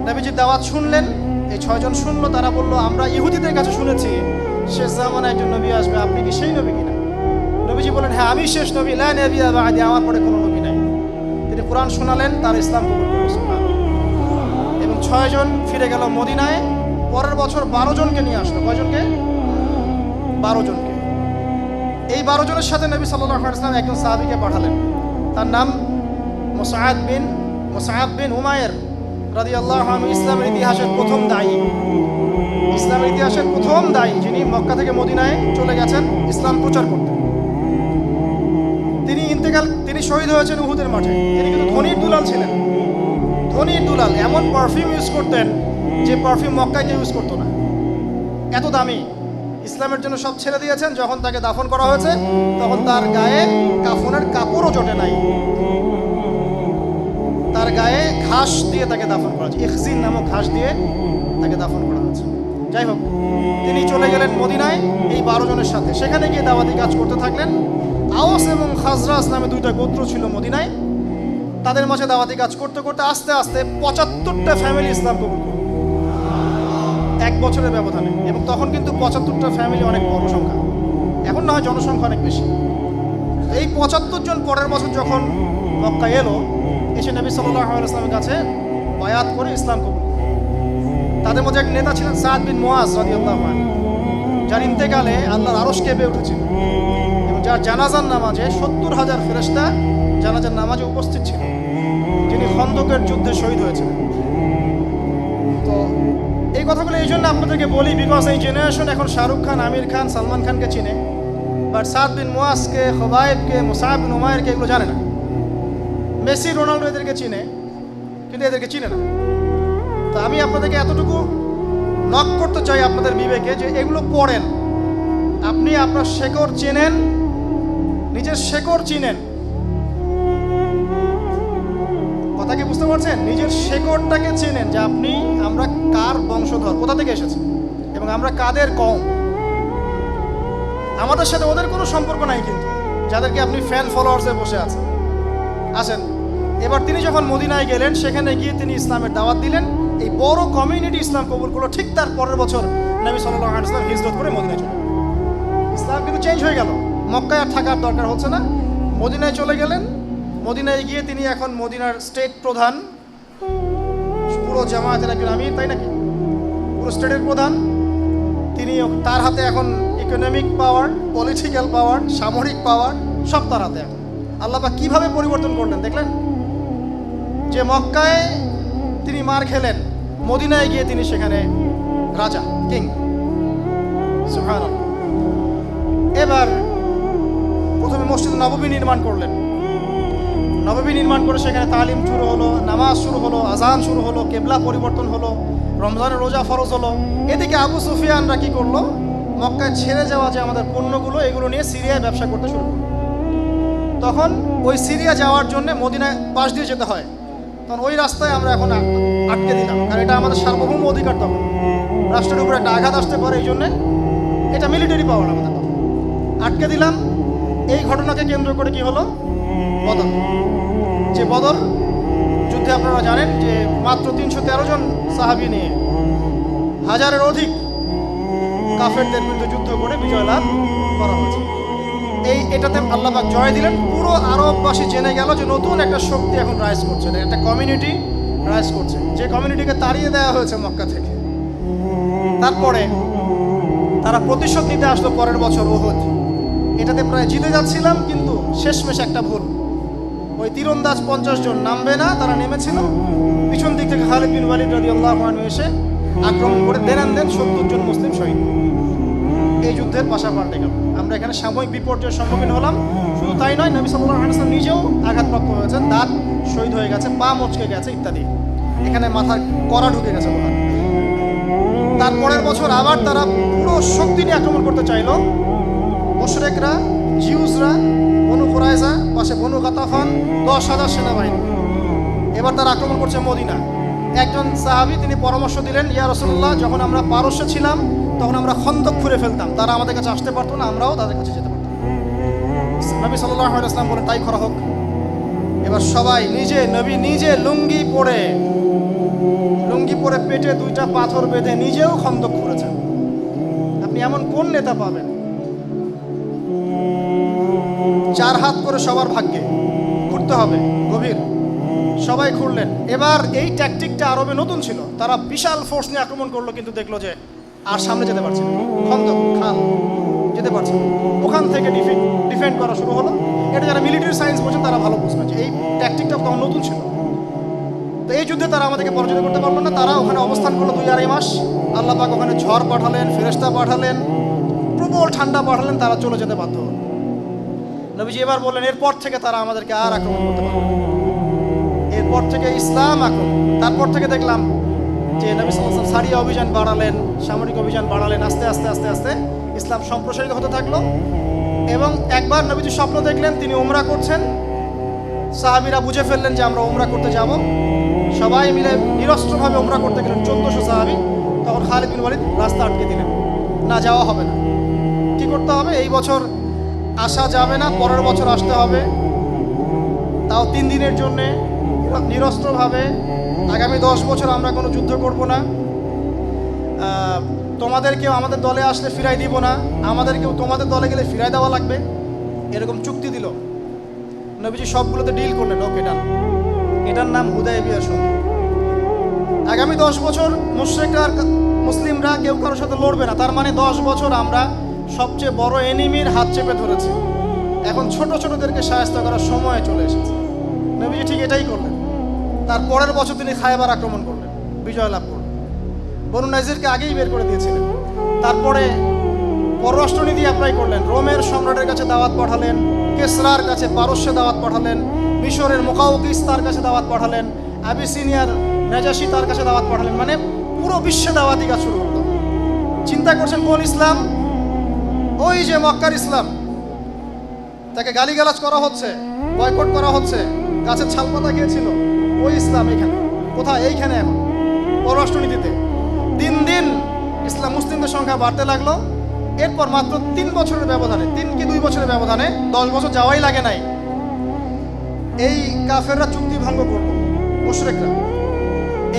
নবীজির দাওয়াত শুনলেন, এই 6 জন শুনলো। তারা বলল, আমরা ইহুদিদের কাছে শুনেছি শেষ জামানায় একজন নবী আসবে, আপনি কি সেই নবী কিনা? নবীজি বলেন, হ্যাঁ আমি শেষ নবী, লা নবিয়্যা বা'দি, আমার পরে কোনো নবী নাই। তিনি কোরআন শোনালেন, তার ইসলাম কবুল করল এবং 6 জন ফিরে গেল মদিনায়। পরের বছর 12 জনকে নিয়ে আসলো। কয়জনকে? 12 জনকে। এই 12 জনের সাথে নবী সাল্লাল্লাহু আলাইহি ওয়াসাল্লাম একজন সাহাবীকে পাঠালেন, তার নাম মুসআব বিন উমাইর রাদিয়াল্লাহু আনহু। ইসলামের ইতিহাসের প্রথম দায়ী, যিনি মক্কা থেকে মদিনায় চলে গেছেন ইসলাম প্রচার করতে। তিনি শহীদ হয়েছেন উহুদের মাঠে। তিনি কিন্তু ধনীর দুলাল ছিলেন, ধনীর দুলাল। এমন পারফিউম ইউজ করতেন যে পারফিউম মক্কায় কেউ ইউজ করতো না, এত দামি। ইসলামের জন্য সব ছেড়ে দিয়েছেন। যখন তাকে দাফন করা হয়েছে তখন তার গায়ে কাফনের কাপড়ও জোটে নাই, তার গায়ে ঘাস দিয়ে তাকে দাফন করা হয়েছে, ইখজিন নামক ঘাস দিয়ে তাকে দাফন করা হয়েছে। যাই হোক, তিনি চলে গেলেন মদিনায় এই 12 জনের সাথে। সেখানে গিয়ে দাওয়াতি কাজ করতে থাকলেন। আওস এবং খাজরাজ নামে 2টা গোত্র ছিল মদিনায়। তাদের মাঝে দাওয়াতি কাজ করতে করতে আস্তে আস্তে 75টা ফ্যামিলি ইসলাম কবুল করল 1 বছরের ব্যবধানে। এবং তখন কিন্তু 75টা ফ্যামিলি অনেক বড় সংখ্যা, এখন না হয় জনসংখ্যা অনেক বেশি। এই 75 জন পরের বছর যখন মক্কা এলো, এসে নবী সাল্লাল্লাহু আলাইহি ওয়াসাল্লামের কাছে বায়াত করে ইসলাম কবুল করল। তাদের মধ্যে এক নেতা ছিলেন সাদ বিন মুআজ রাদিয়াল্লাহু আনহু, যার ইন্তেকালে আল্লাহর আরশ কেঁপে উঠেছিল এবং যার জানাজার নামাজে 70,000 ফেরেশতা জানাজার নামাজে উপস্থিত ছিল, যিনি খন্দকের যুদ্ধে শহীদ হয়েছিলেন। তো এই কথাগুলো এই জন্য আপনাদেরকে বলি, বিকজ এই জেনারেশন এখন শাহরুখ খান, আমির খান, সালমান খানকে চিনে, বাট সাদ বিন মুআজকে, খুবাইবকে, মুসআব বিন উমাইরকে এগুলো জানে না। মেসি, রোনাল্ডো এদেরকে চিনে, কিন্তু এদেরকে চিনে না। তো আমি আপনাদেরকে এতটুকু নক করতে চাই আপনাদের বিবেকে, যে এগুলো পড়েন, আপনি আপনার শেকড় চেনেন, নিজের শেকড় চিনেন। কথা কি বুঝতে পারছেন? নিজের শেকড়টাকে চেনেন, যে আমরা কার বংশধর, কোথা থেকে এসেছি এবং আমরা কাদের কওম। আমাদের সাথে ওদের কোনো সম্পর্ক নাই, কিন্তু যাদেরকে আপনি ফ্যান ফলোয়ার্সে বসে আছেন। এবার তিনি যখন মদিনায় গেলেন, সেখানে গিয়ে তিনি ইসলামের দাওয়াত দিলেন। এই বড় কমিউনিটি ইসলাম কবুল করলো। ঠিক তার পরের বছর নবী সাল্লাল্লাহু আলাইহি ওয়াসাল্লাম হিজরত করে মদিনায় চলে গেলেন। ইসলাম কিন্তু চেঞ্জ হয়ে গেল, মক্কায় আর থাকার দরকার হচ্ছে না, মদিনায় চলে গেলেন। মদিনায় গিয়ে তিনি এখন মদিনার স্টেট প্রধান, পুরো জামায়াতের একজন আমির, তাই নাকি? পুরো স্টেটের প্রধান তিনি। তার হাতে এখন ইকোনমিক পাওয়ার, পলিটিক্যাল পাওয়ার, সামরিক পাওয়ার, সব তার হাতে এখন। আল্লাহ পাক কিভাবে পরিবর্তন করলেন দেখলেন? যে মক্কায় তিনি মার খেলেন, মদিনায় গিয়ে তিনি সেখানে রাজা, কিং। সুবহানাল্লাহ। এবার প্রথমে মসজিদ নববী নির্মাণ করলেন। নববী নির্মাণ করে সেখানে তালিম শুরু হলো, নামাজ শুরু হলো, আজান শুরু হলো, কেবলা পরিবর্তন হলো, রমজানের রোজা ফরজ হলো। এদিকে আবু সুফিয়ানরা কি করলো, মক্কায় ছেড়ে যাওয়া যে আমাদের পণ্যগুলো, এগুলো নিয়ে সিরিয়ায় ব্যবসা করতে শুরু করলো। তখন ওই সিরিয়া যাওয়ার জন্য মদিনায় পাশ দিয়ে যেতে হয়। তখন ওই রাস্তায় আমরা এখন আটকে দিলাম, কারণ এটা আমাদের সার্বভৌম অধিকার। তখন রাষ্ট্রের উপরে একটা আঘাত আসতে পারে, এই জন্যে এটা মিলিটারি পাওয়ার আমাদের আটকে দিলাম। এই ঘটনাকে কেন্দ্র করে কি হলো, বদর। যে বদর যুদ্ধে আপনারা জানেন যে মাত্র 313 জন সাহাবী নিয়ে হাজারের অধিক কাফেরদের বিরুদ্ধে যুদ্ধ করে বিজয় লাভ করা হয়েছে। এটাতে আল্লাহ পাক জয় দিলেন। পুরো আরববাসী জেনে গেল যে নতুন একটা শক্তি এখন রাইজ করছে, একটা কমিউনিটি রাইজ করছে, যে কমিউনিটিকে তাড়িয়ে দেওয়া হয়েছে মক্কা থেকে। তারপরে তারা প্রতিশোধ নিতে আসলো পরের বছর উহুদ। এটাতে প্রায় জিতে যাচ্ছিলাম, কিন্তু শেষমেশ একটা ভুল। ওই তীরন্দাজ 50 জন নামবে না, তারা নেমেছিল। পিছন দিক থেকে খালিদ বিন ওয়ালিদ রাদিয়াল্লাহু আনহু এসে আক্রমণ করে দেন 70 জন মুসলিম শহীদ। এই যুদ্ধের পাশা পাল্টে গেল। আমরা এখানে সাময়িক বিপর্যয়ের সম্মুখীন হলাম। শুধু তাই নয়, নবী সাল্লাল্লাহু আলাইহি ওয়াসাল্লাম নিজেও আঘাতপ্রাপ্ত হয়েছেন, দাঁত শহীদ হয়ে গেছে, পা মচকে গেছে ইত্যাদি। এখানে মাথার কড়া ঢুকে গেছে লোহার। তারপরের বছর আবার তারা পুরো শক্তি নিয়ে আক্রমণ করতে চাইল। মুশরিকরা, জিউসরা, বনু কুরাইজা, পাশে বনু গাতাফান, 10,000 সেনাবাহিনী। এবার তারা আক্রমণ করছে মদিনা। একজন সাহাবী তিনি পরামর্শ দিলেন, ইয়া রাসূলুল্লাহ, যখন আমরা পারস্যে ছিলাম তখন আমরা খন্দক খুঁড়ে ফেলতাম, তারা আমাদের কাছে আসতে পারতো না, আমরাও তাদের কাছে যেতে পারতাম। নবী সাল্লাল্লাহু আলাইহি ওয়াসাল্লাম বলেন, তাই করা হোক। এবার সবাই নবী নিজে লুঙ্গি পরে পেটে 2টা পাথর বেঁধে নিজেও খন্দক খুঁড়েছেন। আপনি এমন কোন নেতা পাবেন? 4 হাত করে সবার ভাগ্যে খুঁড়তে হবে, গভীর। সবাই খুঁড়লেন। এবার এই ট্যাকটিকটা আরবে নতুন ছিল। তারা বিশাল ফোর্স নিয়ে আক্রমণ করলো, কিন্তু দেখলো যে আর সামনে যেতে পারছে না, খন্দক খাল যেতে পারছে না। ওখান থেকে ডিফেন্ড করা শুরু হলো। এটা যারা মিলিটারি সায়েন্স বোঝেন তারা ভালো বুঝবেন যে এই ট্যাকটিকটা তখন নতুন ছিল। তো এই যুদ্ধে তারা আমাদেরকে পরাজিত করতে পারলো না। তারা ওখানে অবস্থান করলো 2-2.5 মাস। আল্লাহ পাক ওখানে ঝড় পাঠালেন, ফেরেশতা পাঠালেন, প্রবল ঠান্ডা পাঠালেন, তারা চলে যেতে বাধ্য হলো। নবীজি এবার বললেন, এরপর থেকে তারা আমাদেরকে আর আক্রমণ করতে পারবে না। এরপর থেকে ইসলাম আক্রমণ। তারপর থেকে দেখলাম যে নবী সাল্লাল্লাহু আলাইহি ওয়াসাল্লাম সারিয়া অভিযান বাড়ালেন, সামরিক অভিযান বাড়ালেন। আস্তে আস্তে আস্তে আস্তে ইসলাম সম্প্রসারিত হতে থাকলো। এবং একবার নবীজি স্বপ্ন দেখলেন তিনি উমরা করছেন। সাহাবীরা বুঝে ফেললেন যে আমরা উমরা করতে যাব। সবাই মিলে নিরস্ত্রভাবে উমরা করতে গেলেন, 1400 সাহাবী। তখন খালিদ বিন ওয়ালিদ রাস্তা আটকে দিলেন, না যাওয়া হবে না। কি করতে হবে? এই বছর আসা যাবে না, পরের বছর আসতে হবে, তাও 3 দিনের জন্যে নিরস্ত্রভাবে। আগামী 10 বছর আমরা কোনো যুদ্ধ করব না, তোমাদেরকেও আমাদের দলে আসলে ফিরাই দিব না, আমাদেরকেও তোমাদের দলে গেলে ফিরাই দেওয়া লাগবে, এরকম চুক্তি দিল। নবীজি সবগুলোতে ডিল করলেন, ওকে ডান। এটার নাম হুদায়বিয়া সন্ধি। আগামী 10 বছর মুসলিমরা কেউ কারোর সাথে লড়বে না। তার মানে 10 বছর আমরা সবচেয়ে বড় এনিমির হাত চেপে ধরেছি। এখন ছোট ছোটদেরকে সাহায্য করার সময় চলে এসেছে। নবীজি ঠিক এটাই করলেন। তার পরের বছর তিনি খায়বার আক্রমণ করলেন, বিজয় লাভ করলেন। বনু নাজিরকে আগেই বের করে দিয়েছিলেন। তারপরে পররাষ্ট্রনীতি অ্যাপ্লাই করলেন। রোমের সম্রাটের কাছে দাওয়াত পাঠালেন, কেসরার কাছে পারস্যে দাওয়াত পাঠালেন, মিশরের মুকাউকিস তার কাছে দাওয়াত পাঠালেন, আবিসিনিয়ার নাজাশি তার কাছে দাওয়াত পাঠালেন। মানে পুরো বিশ্বে দাওয়াতি কাজ শুরু হলো। চিন্তা করছেন কোন ইসলাম? ওই যে মক্কার ইসলাম। তাকে গালিগালাজ করা হচ্ছে, বয়কট করা হচ্ছে, গাছের ছালপাতা গিয়েছিল, ওই ইসলাম এখানে। কোথায়? এইখানে। এখন পররাষ্ট্রনীতিতে দিন দিন ইসলাম মুসলিমদের সংখ্যা বাড়তে লাগলো। এরপর মাত্র 3 বছরের ব্যবধানে, 3 কি 2 বছরের ব্যবধানে, 10 বছর যাওয়াই লাগে নাই, এই কাফেররা চুক্তি ভঙ্গ করলো, মুশরিকরা।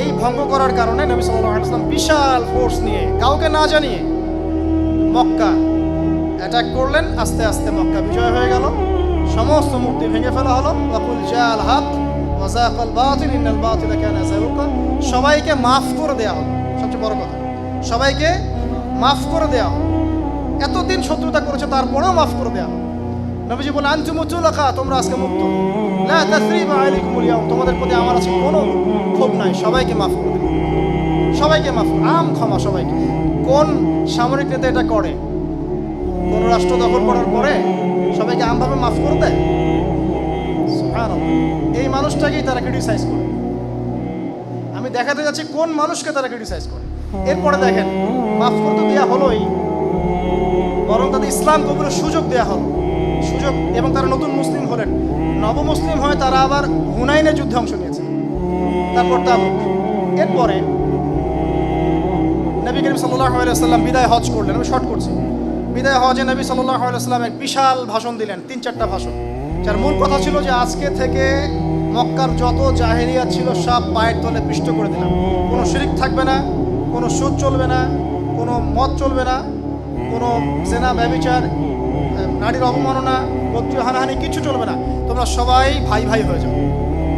এই ভঙ্গ করার কারণে নবী সাল্লাল্লাহু আলাইহি ওয়াসাল্লাম বিশাল ফোর্স নিয়ে, কাউকে না জানিয়ে মক্কা অ্যাটাক করলেন। আস্তে আস্তে মক্কা বিজয় হয়ে গেল, সমস্ত মূর্তি ভেঙে ফেলা হলো। ওয়াকুল জাআল হক ওয়া যাকাল বাতিল ইন্নাল বাতিলা কানা যাহুকা। সবাইকে মাফ করে দেওয়া হলো। সবচেয়ে বড় কথা, সবাইকে মাফ করে দেওয়া হলো। এতদিন শত্রুতা করেছে, তারপরেও মাফ করে দেওয়া হলো। নবীজি বলেন, আনতুমুত তুলাকা, তোমরা আজকে মুক্ত। লা তাসরিবা আলাইকুমুল ইয়াউম, তোমাদের প্রতি আমার আছে কোনো ক্ষোভ নাই, সবাইকে মাফ করে দিলাম। সবাইকে মাফ, আম ক্ষমা সবাইকে। কোন সামরিক নেতা এটা করে? কোন রাষ্ট্র দখল করার পরে সবাইকে আমভাবে মাফ করে দেয়? সুবহানাল্লাহ। এই মানুষটাকেই তারা ক্রিটিসাইজ করে। আমি দেখাতে যাচ্ছি কোন মানুষকে তারা ক্রিটিসাইজ করে। এরপরে দেখেন, মাফ করতে দেওয়া হলোই, বরং তাদের ইসলাম কবুলের সুযোগ দেওয়া হলো, সুযোগ। এবং তারা নতুন মুসলিম হলেন, নবমুসলিম হয়ে তারা আবার হুনাইনের যুদ্ধে অংশ নিয়েছে, তারপর তাবুক। এরপরে নবী করিম সাল্লাল্লাহু আলাইহি ওয়াসাল্লাম বিদায় হজ করলেন। আমি শর্ট করছি। বিদায় হজে নবী সাল্লাল্লাহু আলাইহি ওয়াসাল্লাম এক বিশাল ভাষণ দিলেন, 3-4টা ভাষণ, যার মূল কথা ছিল যে আজকে থেকে মক্কার যত জাহেলিয়াত ছিল সব পায়ের তলে পিষ্ট করে দিলাম। কোনো শিরিক থাকবে না, কোনো সুদ চলবে না, কোনো মদ চলবে না, কোনো জেনা ব্যভিচার, নারীর অবমাননা, গোত্রীয় হানাহানি কিছু চলবে না। তোমরা সবাই ভাই ভাই হয়ে যাও।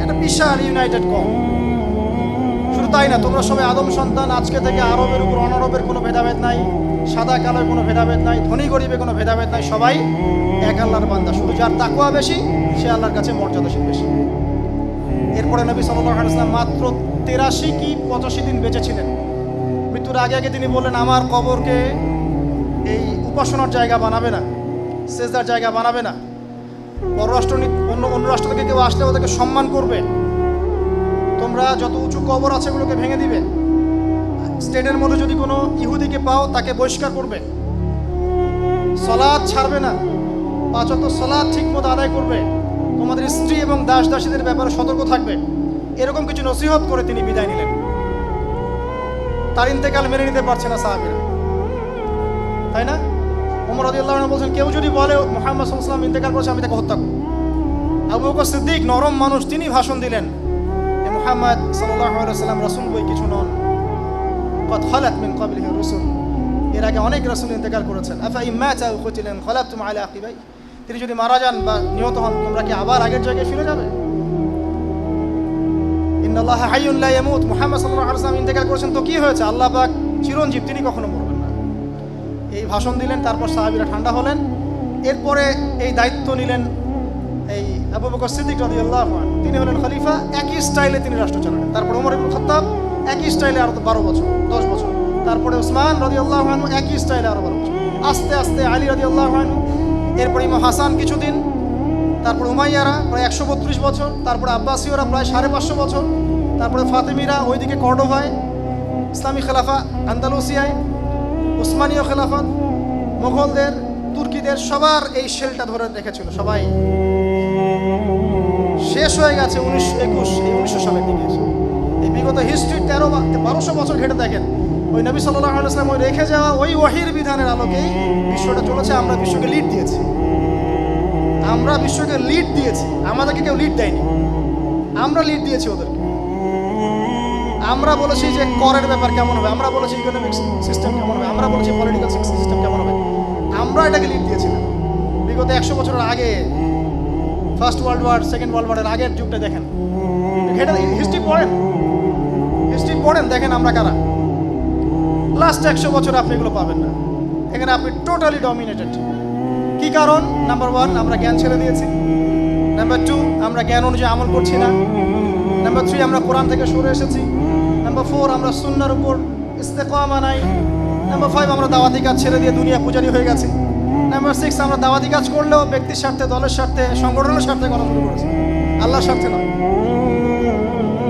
একটা বিশাল ইউনাইটেড কম। শুধু তাই না, তোমরা সবাই আদম সন্তান। আজকে থেকে আরবের উপর অনারবের কোনো ভেদাভেদ নাই, সাদা কালোর কোনো ভেদাভেদ নাই, ধনী গরিবের কোনো ভেদাভেদ নাই, সবাই এক আল্লাহর বান্দা। শুধু যার তাকওয়া বেশি সে আল্লাহর কাছে মর্যাদাশীল বেশি। এরপরে নবী সাল্লাল্লাহু আলাইহি ওয়াসাল্লাম মাত্র 83 কি 85 দিন বেঁচে ছিলেন। মৃত্যুর আগে আগে তিনি বললেন, আমার কবরকে এই উপাসনার জায়গা বানাবে না, সেজদার জায়গা বানাবে না। পররাষ্ট্র অন্য রাষ্ট্র থেকে কেউ আসলে ওদেরকে সম্মান করবে। তোমরা যত উঁচু কবর আছে এগুলোকে ভেঙে দিবে। স্টেটের মধ্যে যদি কোনো ইহুদিকে পাও তাকে বহিষ্কার করবে। সালাত ছাড়বে না, 5 ওয়াক্ত সালাত ঠিক মতো আদায় করবে। তোমাদের স্ত্রী এবং দাস দাসীদের ব্যাপারে সতর্ক থাকবে। এরকম কিছু নসিহত করে তিনি বিদায় নিলেন। তার ইন্তেকাল মেনে নিতে পারছে না সাহাবীরা, তাই না? ওমর রাদিয়াল্লাহু আনহু বলছেন, কেউ যদি বলে মুহাম্মদ সাল্লাল্লাহু আলাইহি ওয়াসাল্লাম ইন্তেকাল করেছে, আমি তাকে হত্যা করব। আবু বকর সিদ্দিক নরম মানুষ, তিনি ভাষণ দিলেন, মুহাম্মদ সাল্লাল্লাহু আলাইহি ওয়াসাল্লাম রাসূল বই কিছু নন। قد خلت من قبله الرسل, এর আগে অনেক রাসূল ইন্তেকাল করেছেন। আফা ইম্মাতা আও কুতিলা খলাতুম আলা আকিবাই, তিনি যদি মারা যান বা নিহত হন তোমরা কি আবার আগের জায়গায় ফিরে যাবে? ইন্নাল্লাহা হাইয়ুন লা ইয়ামুত, মুহাম্মদ সাল্লাল্লাহু আলাইহি ওয়াসাল্লাম ইন্তেকাল করেছেন তো কি হয়েছে? আল্লাহ পাক চিরঞ্জীব, তিনি কখনো মরবেন না। এই ভাষণ দিলেন, তারপর সাহাবীরা ঠান্ডা হলেন। এরপরে এই দায়িত্ব নিলেন এই আবু বকর সিদ্দিক রাদিয়াল্লাহু আনহু, তিনি হলেন খলিফা। একই স্টাইলে তিনি রাষ্ট্র চালালেন। তারপর ওমর ইবনে খাত্তাব একই স্টাইলে আরো 12 বছর 10 বছর। তারপরে উসমান রাদিয়াল্লাহু আনহু একই স্টাইলে আরো 12 বছর। আস্তে আস্তে আলী রাদিয়াল্লাহু আনহু, এরপর ইমাম হাসান কিছুদিন, তারপর উমাইয়ারা প্রায় 132 বছর, তারপরে আব্বাসীয়রা প্রায় 550 বছর, তারপরে ফাতেমিরা ওইদিকে কর্ডোভায়, ইসলামী খেলাফা আন্দালুসিয়ায়, উসমানীয় খেলাফত, মোগলদের, তুর্কিদের, সবার এই শেলটা ধরে রেখেছিল। সবাই শেষ হয়ে গেছে 1921 সালের দিকে এসে। এই বিগত হিস্ট্রি 1200 বছর ঘেটে দেখেন, ওই নবী সাল্লাল্লাহু আলাইহি ওয়াসাল্লাম ওই রেখে যাওয়া ওই ওহীর বিধানের আলোকেই বিশ্বটা চলেছে। আমরা বিশ্বকে লিড দিয়েছি, আমরা বিশ্বকে লিড দিয়েছি, আমাদেরকে কেউ লিড দেয়নি, আমরা লিড দিয়েছি ওদেরকে। আমরা বলেছি যে করের ব্যাপার কেমন হবে, আমরা বলেছি ইকোনমিক সিস্টেম কেমন হবে, আমরা বলেছি পলিটিক্যাল সিস্টেম কেমন হবে, আমরা এটাকে লিড দিয়েছিলাম। বিগত 100 বছরের আগে, first world war, second world ওয়ারের আগের যুগটা দেখেন, হিস্ট্রি পড়েন, দেখেন আমরা কারা। লাস্ট 100 বছর আপনি এগুলো পাবেন না। এখানে আপনি টোটালি ডমিনেটেড। কি কারণ? নাম্বার 1, আমরা জ্ঞান ছেড়ে দিয়েছি। নাম্বার 2, আমরা জ্ঞান অনুযায়ী আমল করছি না। নাম্বার 3, আমরা কোরআন থেকে সরে এসেছি। নাম্বার 4, আমরা সুন্নাহর উপর ইস্তেকামা নাই। নাম্বার 5, আমরা দাওয়াতি কাজ ছেড়ে দিয়ে দুনিয়া পূজারি হয়ে গেছি। নাম্বার 6, আমরা দাওয়াতি কাজ করলেও ব্যক্তির স্বার্থে, দলের স্বার্থে, সংগঠনের স্বার্থে করা শুরু করেছি, আল্লাহর স্বার্থে নয়।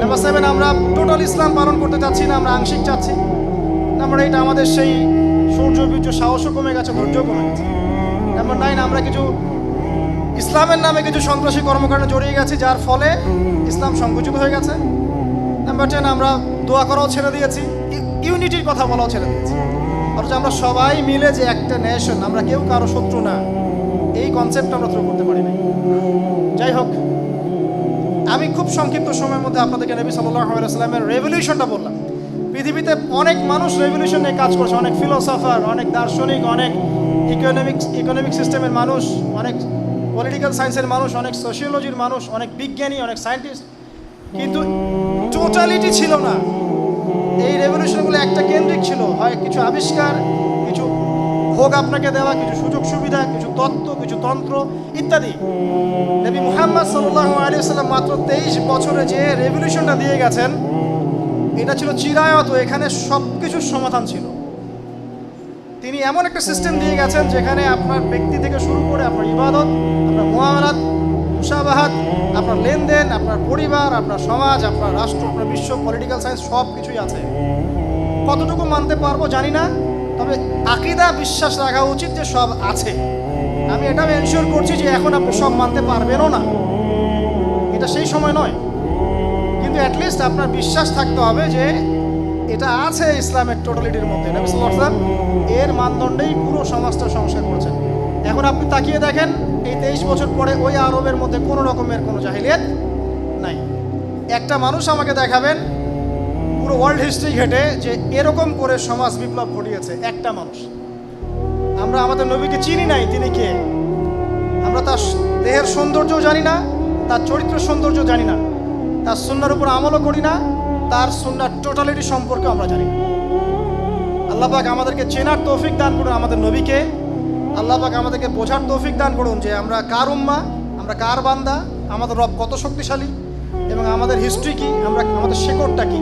নাম্বার 7, আমরা টোটাল ইসলাম পালন করতে চাচ্ছি না, আমরা আংশিক চাচ্ছি। নাম্বার 8, আমাদের সেই শৌর্য বীর্য সাহসও কমে গেছে, ধৈর্যও কমে গেছে। নাম্বার 9, আমরা কিছু ইসলামের নামে কিছু সন্ত্রাসী কর্মকাণ্ডে জড়িয়ে গেছি, যার ফলে ইসলাম সংকুচিত হয়ে গেছে। নাম্বার 10, আমরা দোয়া করাও ছেড়ে দিয়েছি, ইউনিটির কথা বলাও ছেড়ে দিয়েছি। অথচ আমরা সবাই মিলে যে একটা নেশন, আমরা কেউ কারো শত্রু না, এই কনসেপ্ট আমরা থ্রো করতে পারি না। যাই হোক, আমি খুব সংক্ষিপ্ত সময়ের মধ্যে আপনাদেরকে নবী সাল্লাল্লাহু আলাইহি ওয়াসাল্লামের রেভলিউশনটা বললাম। পৃথিবীতে অনেক মানুষ রেভলিউশন নিয়ে কাজ করছে, অনেক ফিলোসফার, অনেক দার্শনিক, অনেক ইকোনমিক সিস্টেমের মানুষ, অনেক পলিটিক্যাল সায়েন্সের মানুষ, অনেক সোশিওলজির মানুষ, অনেক বিজ্ঞানী, অনেক সায়েন্টিস্ট, কিন্তু টোটালিটি ছিল না। এই রেভলিউশনগুলো একটা কেন্দ্রিক ছিল, হয় কিছু আবিষ্কার, কিছু ভোগ আপনাকে দেওয়া, কিছু সুযোগ সুবিধা, কিছু তত্ত্ব, কিছু তন্ত্র ইত্যাদি। নবী মুহাম্মদ সাল্লাল্লাহু আলাইহি ওয়াসাল্লাম মাত্র 23 বছরে যে রেভলিউশনটা দিয়ে গেছেন, এটা ছিল চিরায়ত, এখানে সব কিছুর সমাধান ছিল। তিনি এমন একটা সিস্টেম দিয়ে গেছেন যেখানে আপনার ব্যক্তি থেকে শুরু করে আপনার ইবাদত, আপনার মুআমালাত, মুশাবাহাত, আপনার লেনদেন, আপনার পরিবার, আপনার সমাজ, আপনার রাষ্ট্র, আপনার বিশ্ব, পলিটিক্যাল সায়েন্স সব কিছুই আছে। কতটুকু মানতে পারবো জানি না, তবে আকীদা বিশ্বাস রাখা উচিত যে সব আছে। আমি এটাও এনশিওর করছি যে এখন আপনি সব মানতে পারবেনও না, এটা সেই সময় নয়, কিন্তু অ্যাটলিস্ট আপনার বিশ্বাস থাকতে হবে যে এটা আছে ইসলামের টোটালিটির মধ্যে। নবী সাল্লাল্লাহু আলাইহি ওয়াসাল্লাম এর মানদণ্ডেই পুরো সমাজটা সংস্কার করেছেন। এখন আপনি তাকিয়ে দেখেন, এই 23 বছর পরে ওই আরবের মধ্যে কোনো রকমের কোনো জাহিলিয়াত নাই। একটা মানুষ আমাকে দেখাবেন পুরো ওয়ার্ল্ড হিস্ট্রি ঘেটে যে এরকম করে সমাজ বিপ্লব ঘটিয়েছে, একটা মানুষ। আমরা আমাদের নবীকে চিনি নাই, তিনি কে? আমরা তার দেহের সৌন্দর্যও জানি না, তার চরিত্র সৌন্দর্য জানি না, তার সুন্নাহর উপর আমলও করি না, তার সুন্নাহর টোটালিটি সম্পর্কে আমরা জানি না। আল্লাহ পাক আমাদেরকে চেনার তৌফিক দান করুন আমাদের নবীকে। আল্লাহ পাক আমাদেরকে বোঝার তৌফিক দান করুন যে আমরা কার উম্মাহ, আমরা কার বান্দা, আমাদের রব কত শক্তিশালী এবং আমাদের হিস্ট্রি কি, আমাদের শেকড়টা কি।